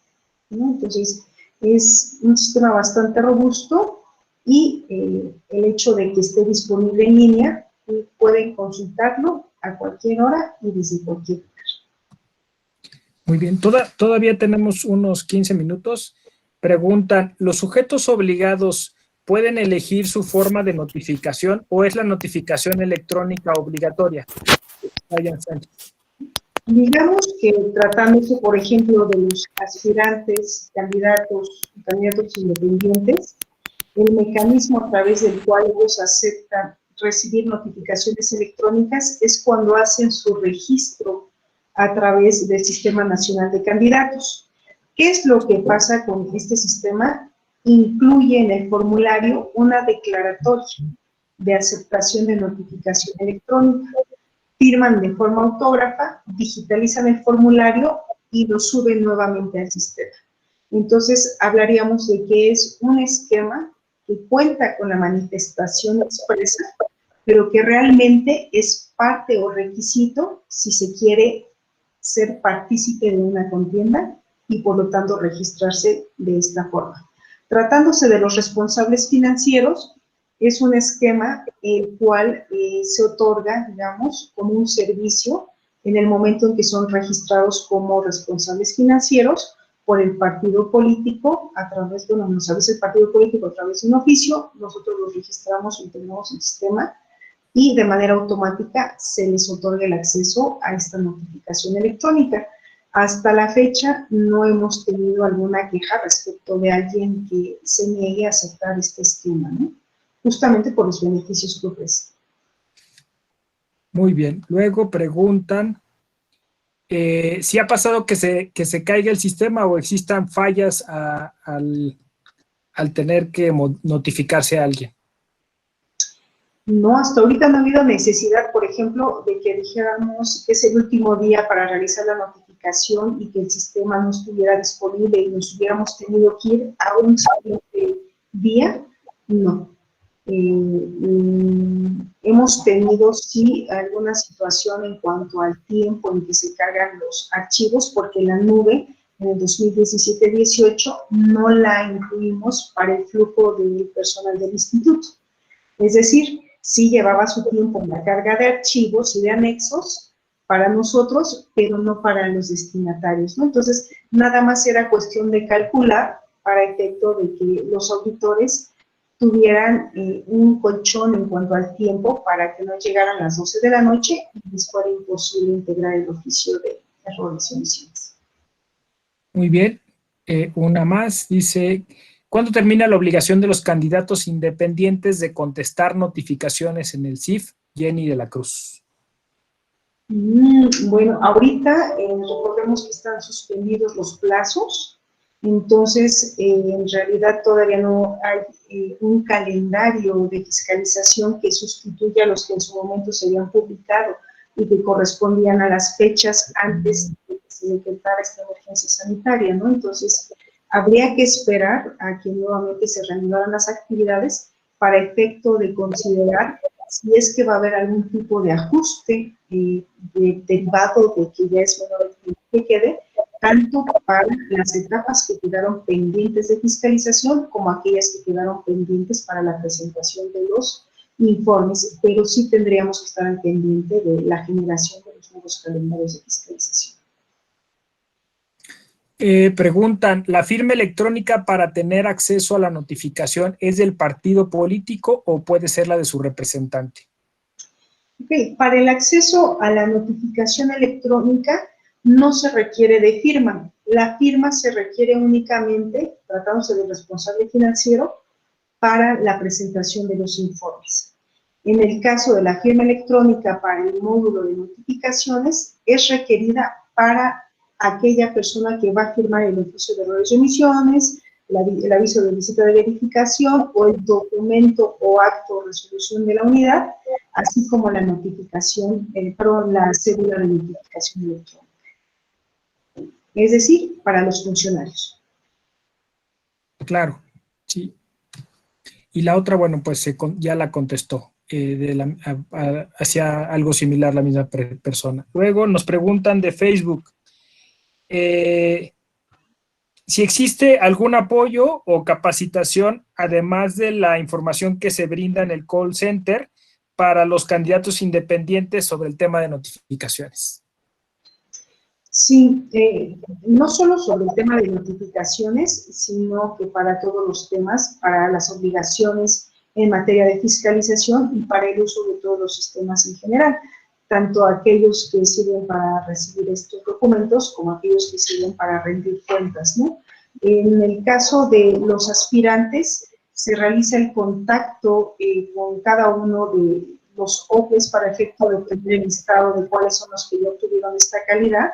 ¿no? Entonces, es un sistema bastante robusto y el hecho de que esté disponible en línea, pueden consultarlo a cualquier hora y desde cualquier lugar. Muy bien, todavía tenemos unos 15 minutos. Preguntan, ¿los sujetos obligados pueden elegir su forma de notificación o es la notificación electrónica obligatoria? Digamos que tratándose, por ejemplo, de los aspirantes, candidatos independientes, el mecanismo a través del cual ellos aceptan recibir notificaciones electrónicas es cuando hacen su registro a través del Sistema Nacional de Candidatos. ¿Qué es lo que pasa con este sistema? Incluye en el formulario una declaratoria de aceptación de notificación electrónica. Firman de forma autógrafa, digitalizan el formulario y lo suben nuevamente al sistema. Entonces, hablaríamos de que es un esquema que cuenta con la manifestación expresa, pero que realmente es parte o requisito si se quiere ser partícipe de una contienda y por lo tanto registrarse de esta forma. Tratándose de los responsables financieros, es un esquema el cual se otorga, digamos, como un servicio en el momento en que son registrados como responsables financieros por el partido político a través de, nos avisa el partido político a través de un oficio, nosotros los registramos, integramos el sistema y de manera automática se les otorga el acceso a esta notificación electrónica. Hasta la fecha no hemos tenido alguna queja respecto de alguien que se niegue a aceptar este esquema, ¿no? Justamente por los beneficios que ofrece. Muy bien. Luego preguntan si ha pasado que se caiga el sistema o existan fallas al tener que notificarse a alguien. No, hasta ahorita no ha habido necesidad, por ejemplo, de que dijéramos que es el último día para realizar la notificación y que el sistema no estuviera disponible y nos hubiéramos tenido que ir a un siguiente día. No. Hemos tenido, sí, alguna situación en cuanto al tiempo en que se cargan los archivos, porque la nube en el 2017-18 no la incluimos para el flujo del personal del instituto. Es decir, sí llevaba su tiempo en la carga de archivos y de anexos para nosotros, pero no para los destinatarios, ¿no? Entonces, nada más era cuestión de calcular para efecto de que los auditores tuvieran un colchón en cuanto al tiempo para que no llegaran las 12 de la noche y les fuera imposible integrar el oficio de errores y omisiones. Muy bien. Una más, dice, ¿cuándo termina la obligación de los candidatos independientes de contestar notificaciones en el CIF? Jenny de la Cruz. Bueno, ahorita recordemos que están suspendidos los plazos, entonces en realidad todavía no hay un calendario de fiscalización que sustituya a los que en su momento se habían publicado y que correspondían a las fechas antes de que se decretara esta emergencia sanitaria, ¿no? Entonces, habría que esperar a que nuevamente se reanudaran las actividades para efecto de considerar si es que va a haber algún tipo de ajuste derivado de que ya es menor el tiempo que quede, tanto para las etapas que quedaron pendientes de fiscalización como aquellas que quedaron pendientes para la presentación de los informes, pero sí tendríamos que estar al pendiente de la generación de los nuevos calendarios de fiscalización. Preguntan, ¿la firma electrónica para tener acceso a la notificación es del partido político o puede ser la de su representante? Okay. Para el acceso a la notificación electrónica no se requiere de firma. La firma se requiere únicamente, tratándose del responsable financiero, para la presentación de los informes. En el caso de la firma electrónica para el módulo de notificaciones, es requerida para aquella persona que va a firmar el oficio de errores y omisiones, el aviso de visita de verificación o el documento o acto o resolución de la unidad, así como la notificación, la cédula de notificación electrónica. Es decir, para los funcionarios. Claro, sí. Y la otra, bueno, pues ya la contestó, hacia algo similar la misma persona. Luego nos preguntan de Facebook, si existe algún apoyo o capacitación, además de la información que se brinda en el call center, para los candidatos independientes sobre el tema de notificaciones. Sí, no solo sobre el tema de notificaciones, sino que para todos los temas, para las obligaciones en materia de fiscalización y para el uso de todos los sistemas en general, tanto aquellos que sirven para recibir estos documentos como aquellos que sirven para rendir cuentas, ¿no? En el caso de los aspirantes, se realiza el contacto con cada uno de los OPEs para efecto de obtener el listado de cuáles son los que ya obtuvieron esta calidad,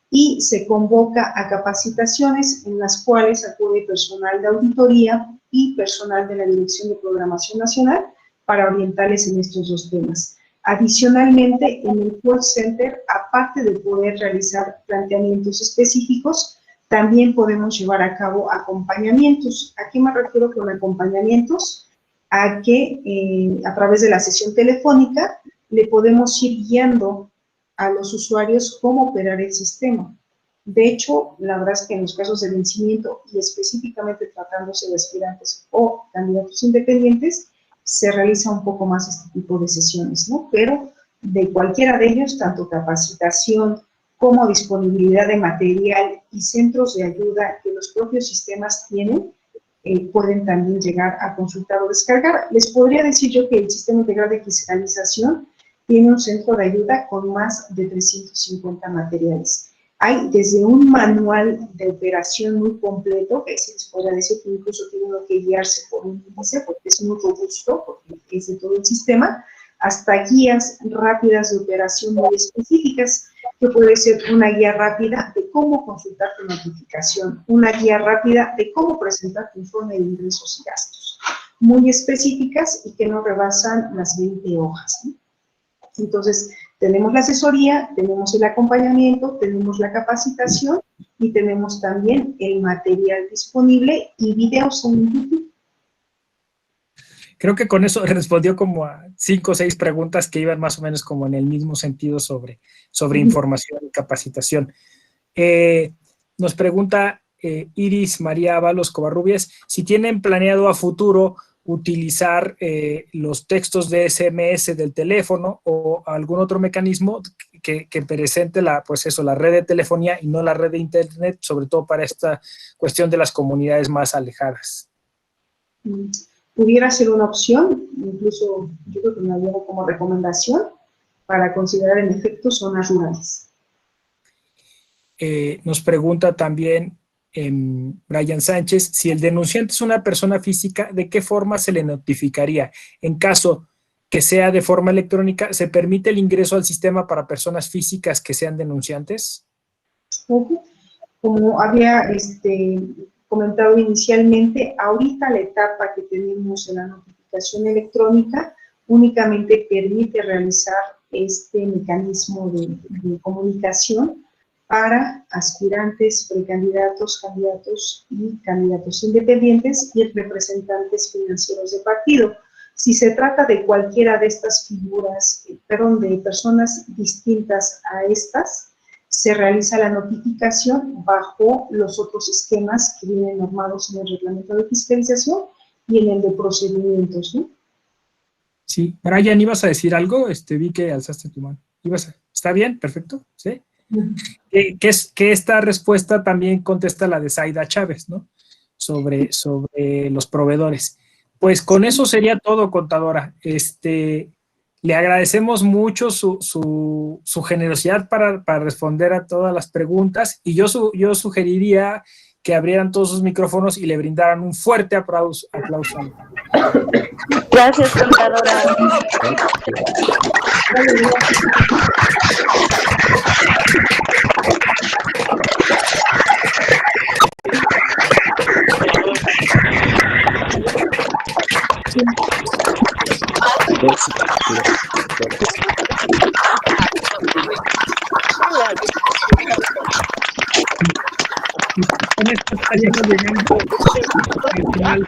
y se convoca a capacitaciones en las cuales acude personal de auditoría y personal de la Dirección de Programación Nacional para orientarles en estos dos temas. Adicionalmente, en el call center, aparte de poder realizar planteamientos específicos, también podemos llevar a cabo acompañamientos. ¿A qué me refiero con acompañamientos? A que a través de la sesión telefónica le podemos ir guiando a los usuarios cómo operar el sistema. De hecho, la verdad es que en los casos de vencimiento y específicamente tratándose de aspirantes o candidatos independientes, se realiza un poco más este tipo de sesiones, ¿no? Pero de cualquiera de ellos, tanto capacitación como disponibilidad de material y centros de ayuda que los propios sistemas tienen, pueden también llegar a consultar o descargar. Les podría decir yo que el Sistema Integral de Fiscalización tiene un centro de ayuda con más de 350 materiales. Hay desde un manual de operación muy completo, que se les podría decir que incluso tiene uno que guiarse por un índice, porque es muy robusto, porque es de todo el sistema, hasta guías rápidas de operación muy específicas, que puede ser una guía rápida de cómo consultar tu notificación, una guía rápida de cómo presentar tu informe de ingresos y gastos, muy específicas y que no rebasan las 20 hojas, ¿no? Entonces, tenemos la asesoría, tenemos el acompañamiento, tenemos la capacitación y tenemos también el material disponible y videos en YouTube. Creo que con eso respondió como a 5 o 6 preguntas que iban más o menos como en el mismo sentido sobre información y capacitación. Nos pregunta Iris María Ábalos Covarrubias si tienen planeado a futuro utilizar los textos de SMS del teléfono o algún otro mecanismo que presente la red de telefonía y no la red de internet, sobre todo para esta cuestión de las comunidades más alejadas. Pudiera ser una opción, incluso yo creo que me llevo como recomendación para considerar en efecto zonas rurales. Nos pregunta también Brian Sánchez, si el denunciante es una persona física, ¿de qué forma se le notificaría? En caso que sea de forma electrónica, ¿se permite el ingreso al sistema para personas físicas que sean denunciantes? Como había comentado inicialmente, ahorita la etapa que tenemos en la notificación electrónica únicamente permite realizar este mecanismo de comunicación para aspirantes, precandidatos, candidatos y candidatos independientes y representantes financieros de partido. Si se trata de cualquiera de estas figuras, de personas distintas a estas, se realiza la notificación bajo los otros esquemas que vienen normados en el reglamento de fiscalización y en el de procedimientos, ¿no? Sí, Brian, ¿ibas a decir algo? Vi que alzaste tu mano. ¿Está bien? Perfecto, ¿sí? Que esta respuesta también contesta la de Zaida Chávez, ¿no? Sobre los proveedores. Pues con eso sería todo, contadora. Le agradecemos mucho su generosidad para responder a todas las preguntas y yo sugeriría que abrieran todos sus micrófonos y le brindaran un fuerte aplauso. Gracias, contadora. Con esto estaríamos llegando al final.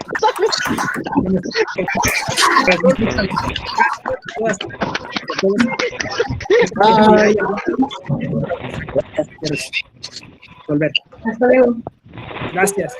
Hasta luego. Gracias.